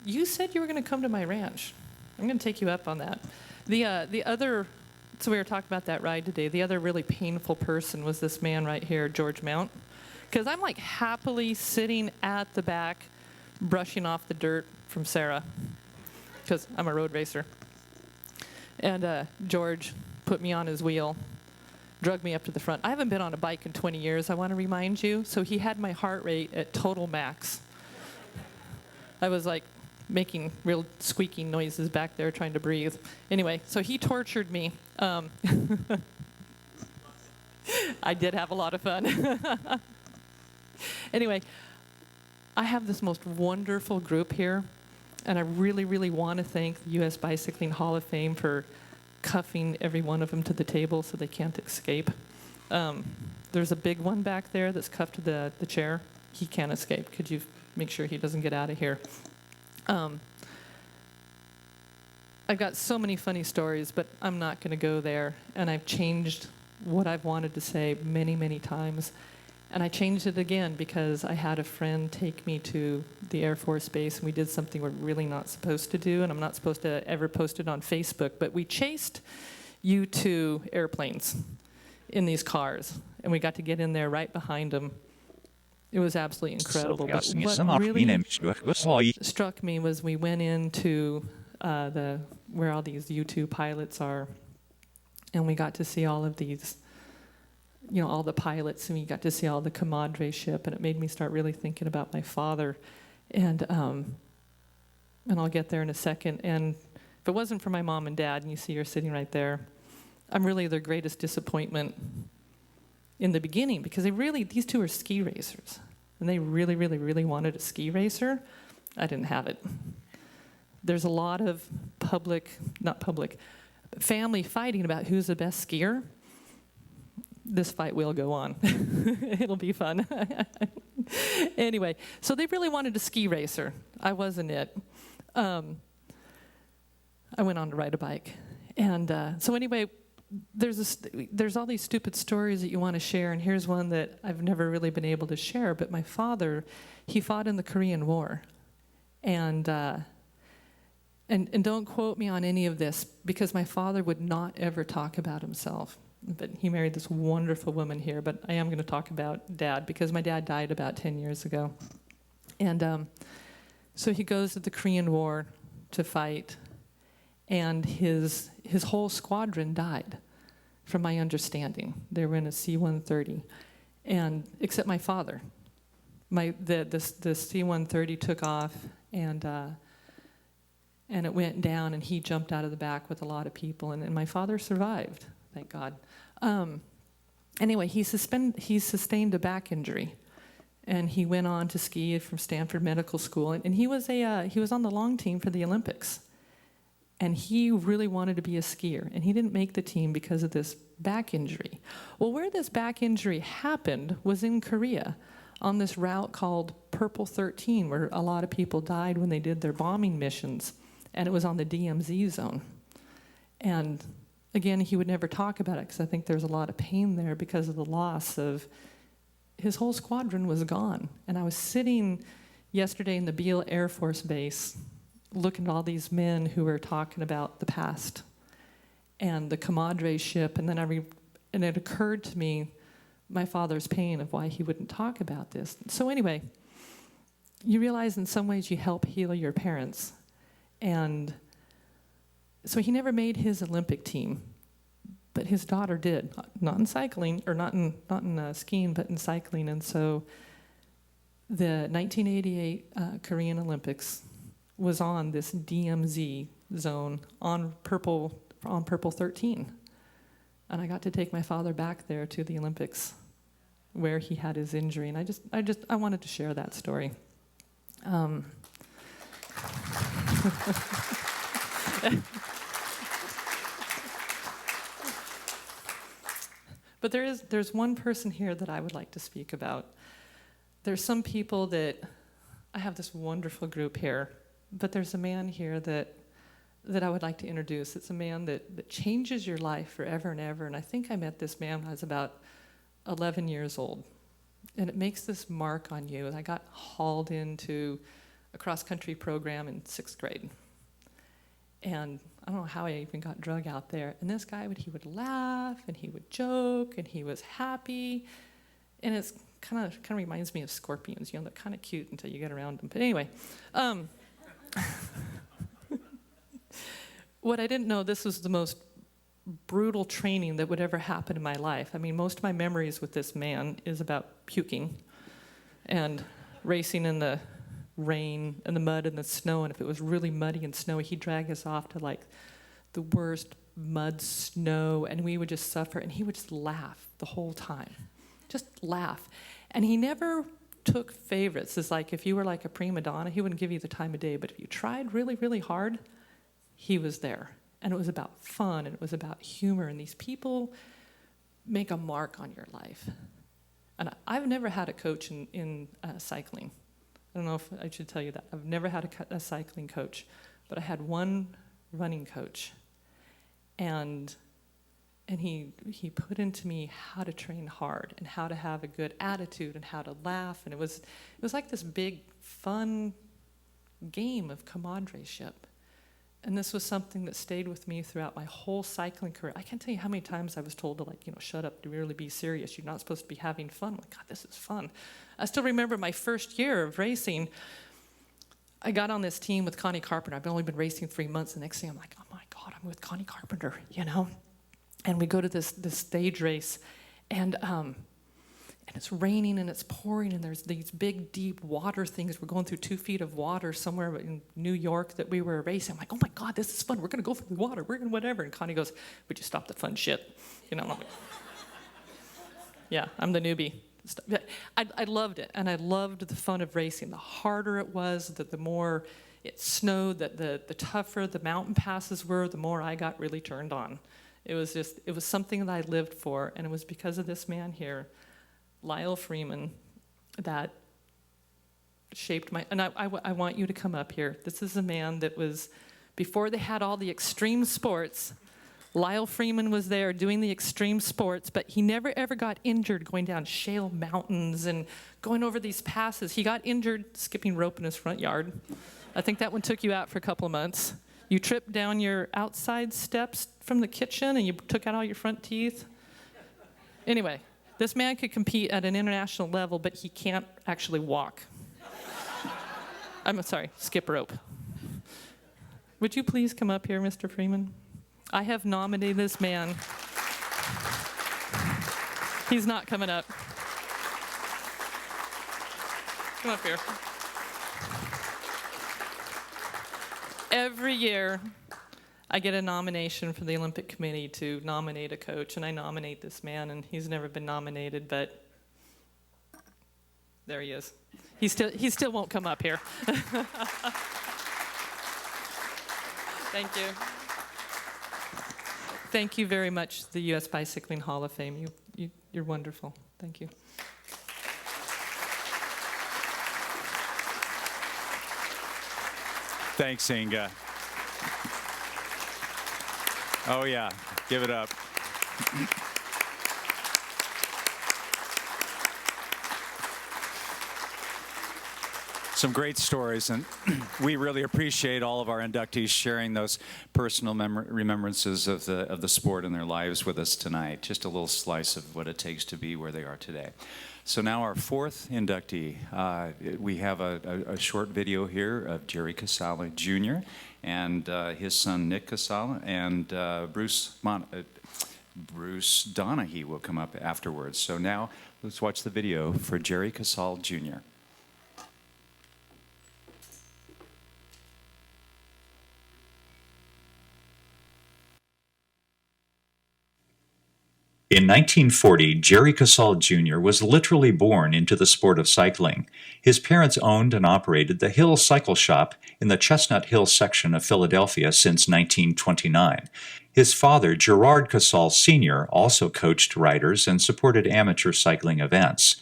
you said you were going to come to my ranch. I'm going to take you up on that. So we were talking about that ride today. The other really painful person was this man right here, George Mount. Because I'm like happily sitting at the back, brushing off the dirt from Sara, because I'm a road racer. And George put me on his wheel, drug me up to the front. I haven't been on a bike in 20 years, I want to remind you. So he had my heart rate at total max. I was like making real squeaking noises back there trying to breathe. Anyway, so he tortured me. I did have a lot of fun. Anyway, I have this most wonderful group here, and I really, really want to thank the U.S. Bicycling Hall of Fame for cuffing every one of them to the table so they can't escape. There's a big one back there that's cuffed to the chair. He can't escape. Could you make sure he doesn't get out of here? I've got so many funny stories, but I'm not going to go there, and I've changed what I've wanted to say many, many times. And I changed it again because I had a friend take me to the Air Force Base, and we did something we're really not supposed to do, and I'm not supposed to ever post it on Facebook, but we chased U-2 airplanes in these cars, and we got to get in there right behind them. It was absolutely incredible. But what really struck me was we went into where all these U-2 pilots are, and we got to see all of these, all the pilots, and we got to see all the compadre ship, and it made me start really thinking about my father. And I'll get there in a second. And if it wasn't for my mom and dad, and you see her sitting right there, I'm really their greatest disappointment in the beginning, because these two are ski racers, and they really, really, really wanted a ski racer. I didn't have it. There's a lot of family fighting about who's the best skier. This fight will go on. It'll be fun. Anyway, so they really wanted a ski racer. I wasn't it. I went on to ride a bike. And so anyway, there's all these stupid stories that you want to share, and here's one that I've never really been able to share, but my father, he fought in the Korean War. And don't quote me on any of this, because my father would not ever talk about himself. But he married this wonderful woman here, but I am going to talk about Dad, because my dad died about 10 years ago. And so he goes to the Korean War to fight, and his whole squadron died, from my understanding. They were in a C-130, and except my father. The C-130 took off, and it went down, and he jumped out of the back with a lot of people, and my father survived, thank God. Anyway, he sustained a back injury, and he went on to ski from Stanford Medical School, and he was on the long team for the Olympics. And he really wanted to be a skier, and he didn't make the team because of this back injury. Well, where this back injury happened was in Korea, on this route called Purple 13, where a lot of people died when they did their bombing missions, and it was on the DMZ zone. And again, he would never talk about it, because I think there's a lot of pain there because of the loss of his whole squadron was gone. And I was sitting yesterday in the Beale Air Force Base, looking at all these men who were talking about the past and the Commadre ship, and then and it occurred to me my father's pain of why he wouldn't talk about this. So anyway, you realize in some ways you help heal your parents. And so he never made his Olympic team, but his daughter did, not in cycling, or not in skiing, but in cycling. And so the 1988 Korean Olympics was on this DMZ zone on Purple 13. And I got to take my father back there to the Olympics where he had his injury. And I wanted to share that story. But there's one person here that I would like to speak about. There's some people that, I have this wonderful group here, but there's a man here that I would like to introduce. It's a man that changes your life forever and ever. And I think I met this man when I was about 11 years old. And it makes this mark on you. I got hauled into a cross-country program in 6th grade. And I don't know how I even got drug out there. And this guy, he would laugh, and he would joke, and he was happy. And it's kind of reminds me of scorpions. You know, they're kind of cute until you get around them. But anyway, what I didn't know, this was the most brutal training that would ever happen in my life. I mean, most of my memories with this man is about puking and racing in the rain and the mud and the snow. And if it was really muddy and snowy, he'd drag us off to like the worst mud, snow, and we would just suffer. And he would just laugh the whole time, just laugh. And he never took favorites. It's like if you were like a prima donna, he wouldn't give you the time of day. But if you tried really, really hard, he was there. And it was about fun, and it was about humor. And these people make a mark on your life. And I've never had a coach in cycling. I don't know if I should tell you that. I've never had a cycling coach, but I had one running coach. And he put into me how to train hard and how to have a good attitude and how to laugh. And it was like this big, fun game of comradeship. And this was something that stayed with me throughout my whole cycling career. I can't tell you how many times I was told to, shut up, to really be serious. You're not supposed to be having fun. I'm like, God, this is fun. I still remember my first year of racing. I got on this team with Connie Carpenter. I've only been racing 3 months. The next thing I'm like, oh my God, I'm with Connie Carpenter, And we go to this stage race, and it's raining and it's pouring, and there's these big, deep water things. We're going through 2 feet of water somewhere in New York that we were racing. I'm like, oh my God, this is fun. We're going to go through the water. We're going to whatever. And Connie goes, would you stop the fun shit? I'm like, yeah, I'm the newbie. I loved it, and I loved the fun of racing. The harder it was, the more it snowed, the tougher the mountain passes were, the more I got really turned on. It was something that I lived for, and it was because of this man here, Lyle Freeman, that shaped my, and I want you to come up here. This is a man that was before they had all the extreme sports. Lyle Freeman was there doing the extreme sports, but he never ever got injured going down shale mountains and going over these passes. He got injured skipping rope in his front yard. I think that one took you out for a couple of months. You tripped down your outside steps from the kitchen and you took out all your front teeth. Anyway, this man could compete at an international level, but he can't actually walk. I'm sorry, skip rope. Would you please come up here, Mr. Freeman? I have nominated this man. He's not coming up. Come up here. Every year, I get a nomination from the Olympic Committee to nominate a coach, and I nominate this man, and he's never been nominated, but there he is. He still won't come up here. Thank you. Thank you very much, the U.S. Bicycling Hall of Fame. You're wonderful. Thank you. Thanks, Inga. Oh, yeah. Give it up. Some great stories, and we really appreciate all of our inductees sharing those personal remembrances of the sport in their lives with us tonight. Just a little slice of what it takes to be where they are today. So now our fourth inductee. We have a short video here of Jerry Casale Jr. and his son Nick Casale, and Bruce Donahue will come up afterwards. So now let's watch the video for Jerry Casale Jr. In 1940, Jerry Casale Jr. was literally born into the sport of cycling. His parents owned and operated the Hill Cycle Shop in the Chestnut Hill section of Philadelphia since 1929. His father, Gerard Casale Sr., also coached riders and supported amateur cycling events.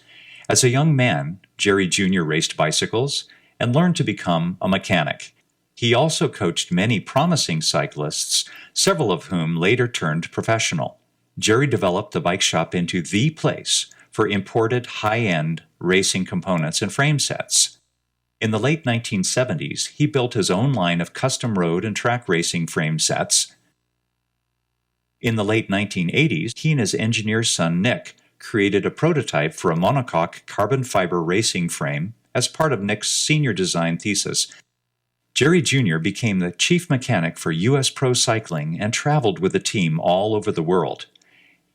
As a young man, Jerry Jr. raced bicycles and learned to become a mechanic. He also coached many promising cyclists, several of whom later turned professional. Jerry developed the bike shop into the place for imported high-end racing components and frame sets. In the late 1970s, he built his own line of custom road and track racing frame sets. In the late 1980s, he and his engineer's son Nick created a prototype for a monocoque carbon fiber racing frame as part of Nick's senior design thesis. Jerry Jr. became the chief mechanic for U.S. Pro Cycling and traveled with the team all over the world.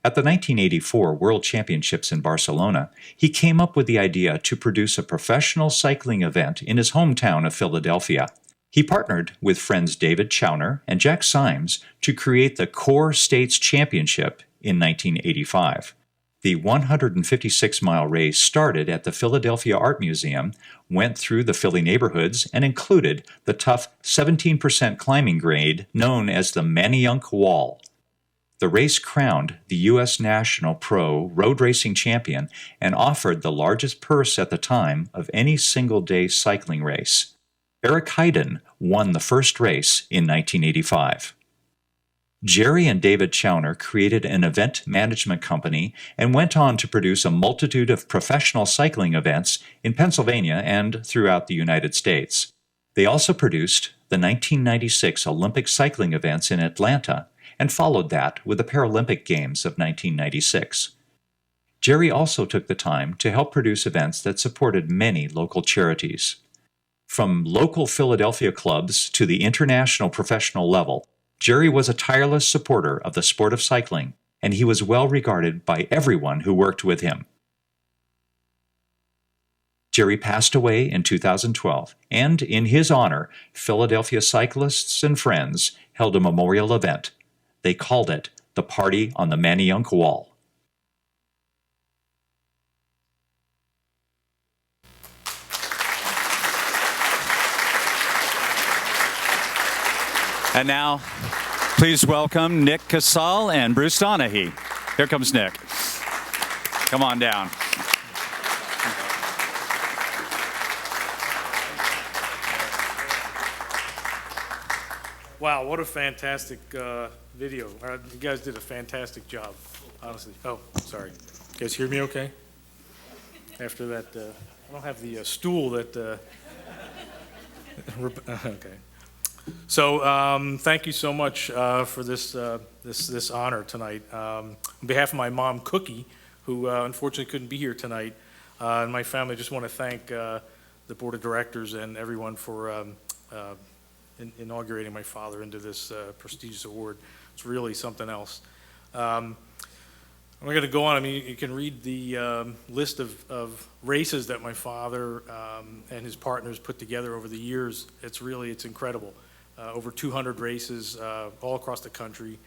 At the 1984 World Championships in Barcelona, he came up with the idea to produce a professional cycling event in his hometown of Philadelphia. He partnered with friends David Chauner and Jack Symes to create the Core States Championship in 1985. The 156-mile race started at the Philadelphia Art Museum, went through the Philly neighborhoods, and included the tough 17% climbing grade known as the Manayunk Wall. The race crowned the U.S. National Pro Road Racing Champion and offered the largest purse at the time of any single-day cycling race. Eric Heiden won the first race in 1985. Jerry and David Chauner created an event management company and went on to produce a multitude of professional cycling events in Pennsylvania and throughout the United States. They also produced the 1996 Olympic cycling events in Atlanta and followed that with the Paralympic Games of 1996. Jerry also took the time to help produce events that supported many local charities. From local Philadelphia clubs to the international professional level, Jerry was a tireless supporter of the sport of cycling, and he was well regarded by everyone who worked with him. Jerry passed away in 2012, and in his honor, Philadelphia cyclists and friends held a memorial event. They called it the Party on the Manayunk Wall. And now, please welcome Nick Casale and Bruce Donahue. Here comes Nick. Come on down. Wow, what a fantastic video. You guys did a fantastic job, honestly. Oh, sorry. You guys hear me okay? After that, I don't have the stool that, okay. So thank you so much for this honor tonight. On behalf of my mom, Cookie, who unfortunately couldn't be here tonight, and my family, I just want to thank the board of directors and everyone for inaugurating my father into this prestigious award. It's really something else. We're going to go on. I mean, you can read the list of races that my father and his partners put together over the years. It's incredible. Over 200 races all across the country.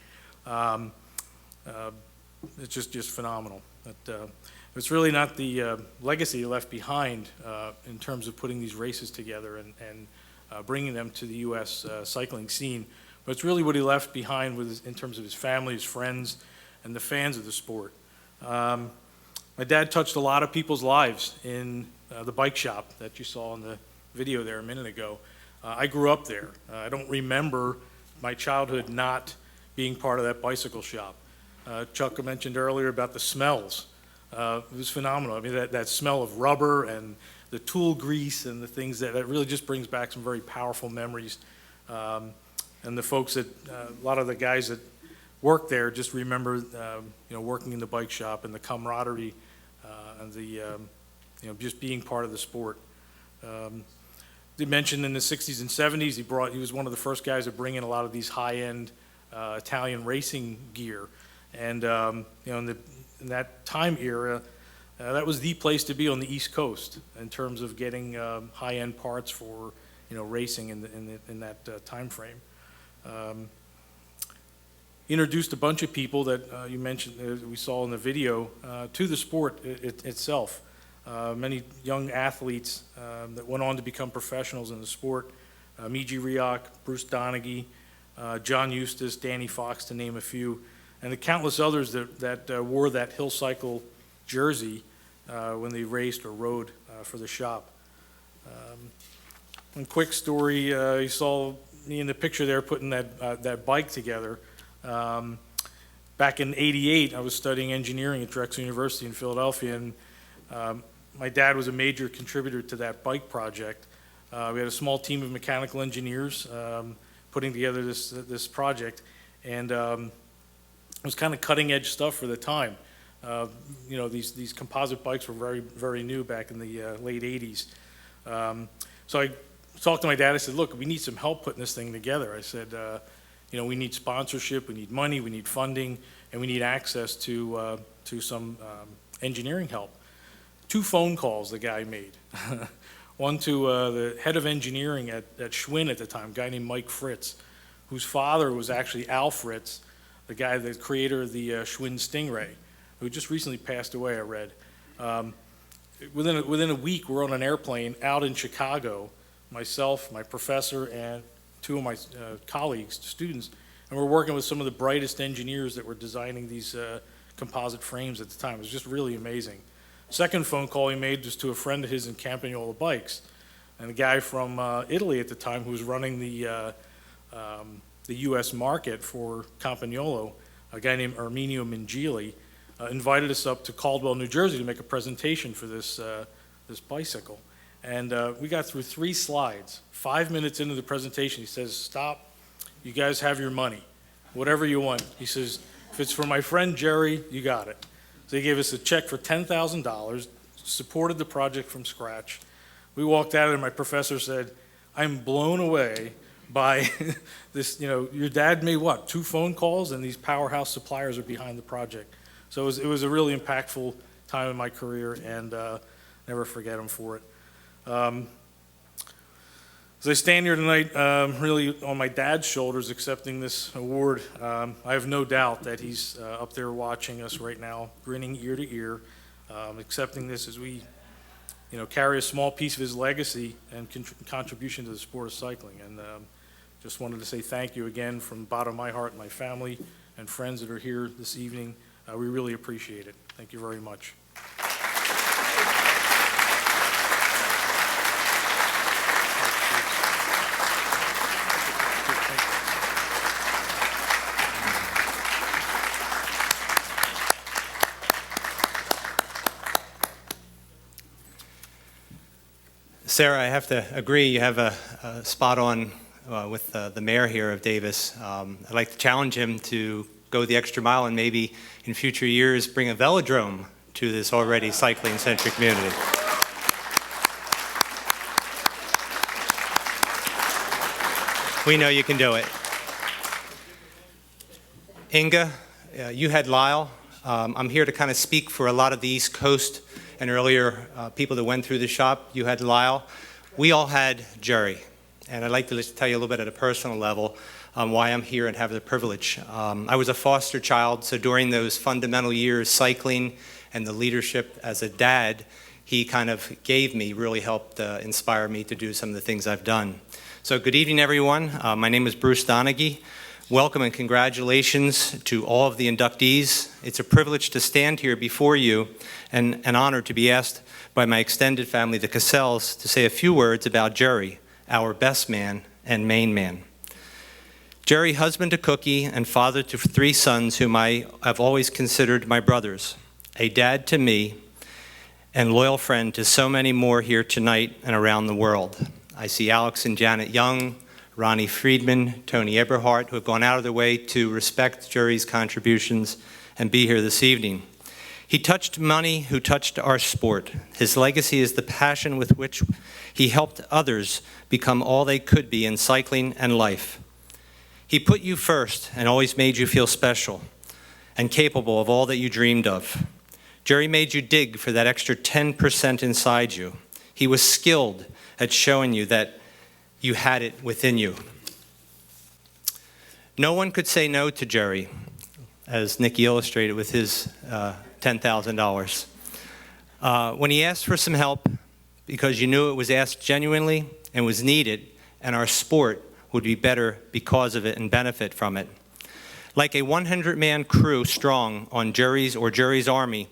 It's just phenomenal. But, it's really not the legacy he left behind in terms of putting these races together and bringing them to the U.S. Cycling scene, but it's really what he left behind in terms of his family, his friends, and the fans of the sport. My dad touched a lot of people's lives in the bike shop that you saw in the video there a minute ago. I grew up there. I don't remember my childhood not being part of that bicycle shop. Chuck mentioned earlier about the smells. It was phenomenal. I mean, that smell of rubber and the tool grease and the things that really just brings back some very powerful memories. And the folks that, a lot of the guys that work there just remember, working in the bike shop and the camaraderie and the, just being part of the sport. They mentioned in the 60s and 70s, he was one of the first guys to bring in a lot of these high-end Italian racing gear. And, in that time era, that was the place to be on the East Coast in terms of getting high-end parts for, racing in that time frame. Introduced a bunch of people that you mentioned, we saw in the video, to the sport itself. Many young athletes that went on to become professionals in the sport. Miji Rioch, Bruce Donaghy, John Eustace, Danny Fox, to name a few, and the countless others that wore that Hill Cycle jersey when they raced or rode for the shop. One quick story, you saw me in the picture there putting that bike together. Back in '88, I was studying engineering at Drexel University in Philadelphia, and my dad was a major contributor to that bike project. We had a small team of mechanical engineers putting together this project, and it was kind of cutting edge stuff for the time. These composite bikes were very, very new back in the late '80s. So I talked to my dad. I said, "Look, we need some help putting this thing together." I said, we need sponsorship, we need money, we need funding, and we need access to some engineering help. 2 phone calls the guy made. One to the head of engineering at Schwinn at the time, a guy named Mike Fritz, whose father was actually Al Fritz, the creator of the Schwinn Stingray, who just recently passed away, I read. Within a week, we're on an airplane out in Chicago, myself, my professor, and 2 of my colleagues, students, and we're working with some of the brightest engineers that were designing these composite frames at the time. It was just really amazing. Second phone call he made was to a friend of his in Campagnola Bikes, and a guy from Italy at the time who was running the U.S. market for Campagnolo, a guy named Erminio Mingili, invited us up to Caldwell, New Jersey to make a presentation for this bicycle. And we got through 3 slides. 5 minutes into the presentation, he says, "Stop, you guys have your money, whatever you want." He says, "If it's for my friend Jerry, you got it." So he gave us a check for $10,000, supported the project from scratch. We walked out and my professor said, "I'm blown away by this, your dad made 2 phone calls and these powerhouse suppliers are behind the project." So it was a really impactful time in my career, and never forget him for it. As I stand here tonight, really on my dad's shoulders accepting this award, I have no doubt that he's up there watching us right now, grinning ear to ear, accepting this as we carry a small piece of his legacy and contribution to the sport of cycling. And just wanted to say thank you again from the bottom of my heart and my family and friends that are here this evening. We really appreciate it. Thank you very much. Sarah, I have to agree. You have a spot on with the mayor here of Davis. I'd like to challenge him to go the extra mile and maybe in future years bring a velodrome to this already cycling-centric community. We know you can do it. Inga, you had Lyle. I'm here to kind of speak for a lot of the East Coast and earlier people that went through the shop. You had Lyle. We all had Jerry. And I'd like to just tell you a little bit at a personal level why I'm here and have the privilege. I was a foster child, so during those fundamental years, cycling and the leadership as a dad, he kind of gave me, really helped inspire me to do some of the things I've done. So good evening, everyone. My name is Bruce Donaghy. Welcome and congratulations to all of the inductees. It's a privilege to stand here before you and an honor to be asked by my extended family, the Casales, to say a few words about Jerry, our best man and main man. Jerry, husband to Cookie and father to 3 sons whom I have always considered my brothers, a dad to me, and loyal friend to so many more here tonight and around the world. I see Alex and Janet Young, Ronnie Friedman, Tony Eberhardt, who have gone out of their way to respect Jerry's contributions and be here this evening. He touched money who touched our sport. His legacy is the passion with which he helped others become all they could be in cycling and life. He put you first and always made you feel special and capable of all that you dreamed of. Jerry made you dig for that extra 10% inside you. He was skilled at showing you that you had it within you. No one could say no to Jerry, as Nicky illustrated with his $10,000. When he asked for some help, because you knew it was asked genuinely and was needed, and our sport would be better because of it and benefit from it. Like a 100-man crew strong on Jerry's Army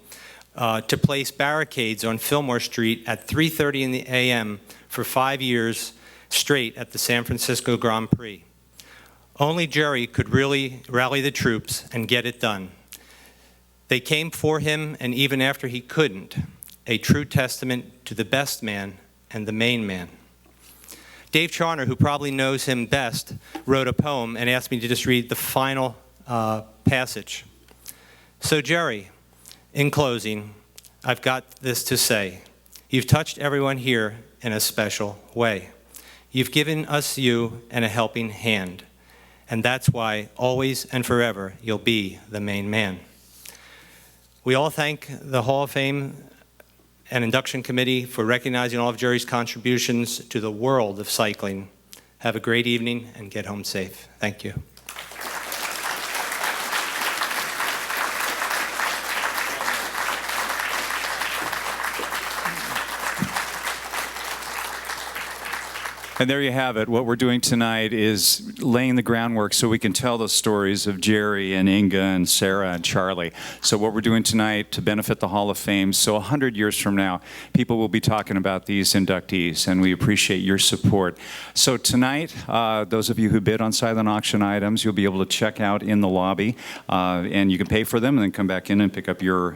to place barricades on Fillmore Street at 3:30 in the a.m. for 5 years straight at the San Francisco Grand Prix. Only Jerry could really rally the troops and get it done. They came for him, and even after he couldn't, a true testament to the best man and the main man. Dave Charner, who probably knows him best, wrote a poem and asked me to just read the final passage. So Jerry, in closing, I've got this to say. You've touched everyone here in a special way. You've given us you and a helping hand. And that's why always and forever you'll be the main man. We all thank the Hall of Fame and Induction Committee for recognizing all of Jerry's contributions to the world of cycling. Have a great evening and get home safe. Thank you. And there you have it. What we're doing tonight is laying the groundwork so we can tell the stories of Jerry and Inga and Sara and Charley. So what we're doing tonight to benefit the Hall of Fame, so 100 years from now, people will be talking about these inductees, and we appreciate your support. So tonight, those of you who bid on silent auction items, you'll be able to check out in the lobby, and you can pay for them and then come back in and pick up your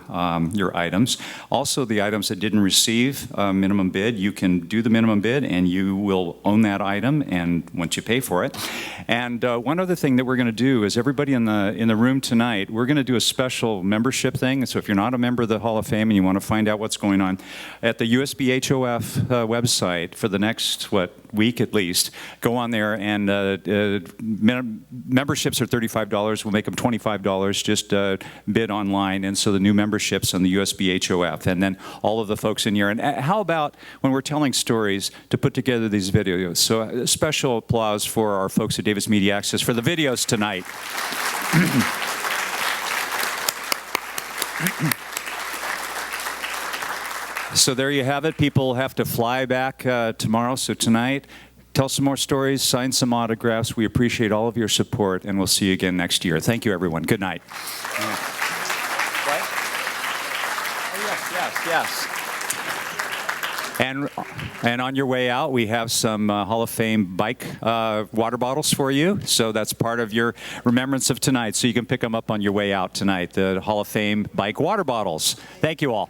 items. Also, the items that didn't receive a minimum bid, you can do the minimum bid and you will own that item, and once you pay for it. And one other thing that we're going to do is everybody in the room tonight, we're going to do a special membership thing. So if you're not a member of the Hall of Fame and you want to find out what's going on, at the USBHOF website for the next, week at least, go on there, and memberships are $35. We'll make them $25. Just bid online, and so the new memberships on the USBHOF, and then all of the folks in here. And how about when we're telling stories to put together these videos? So special applause for our folks at Davis Media Access for the videos tonight. So there you have it. People have to fly back tomorrow. So tonight, tell some more stories, sign some autographs. We appreciate all of your support, and we'll see you again next year. Thank you, everyone. Good night. What? Oh, yes. And on your way out, we have some Hall of Fame bike water bottles for you. So that's part of your remembrance of tonight. So you can pick them up on your way out tonight, the Hall of Fame bike water bottles. Thank you all.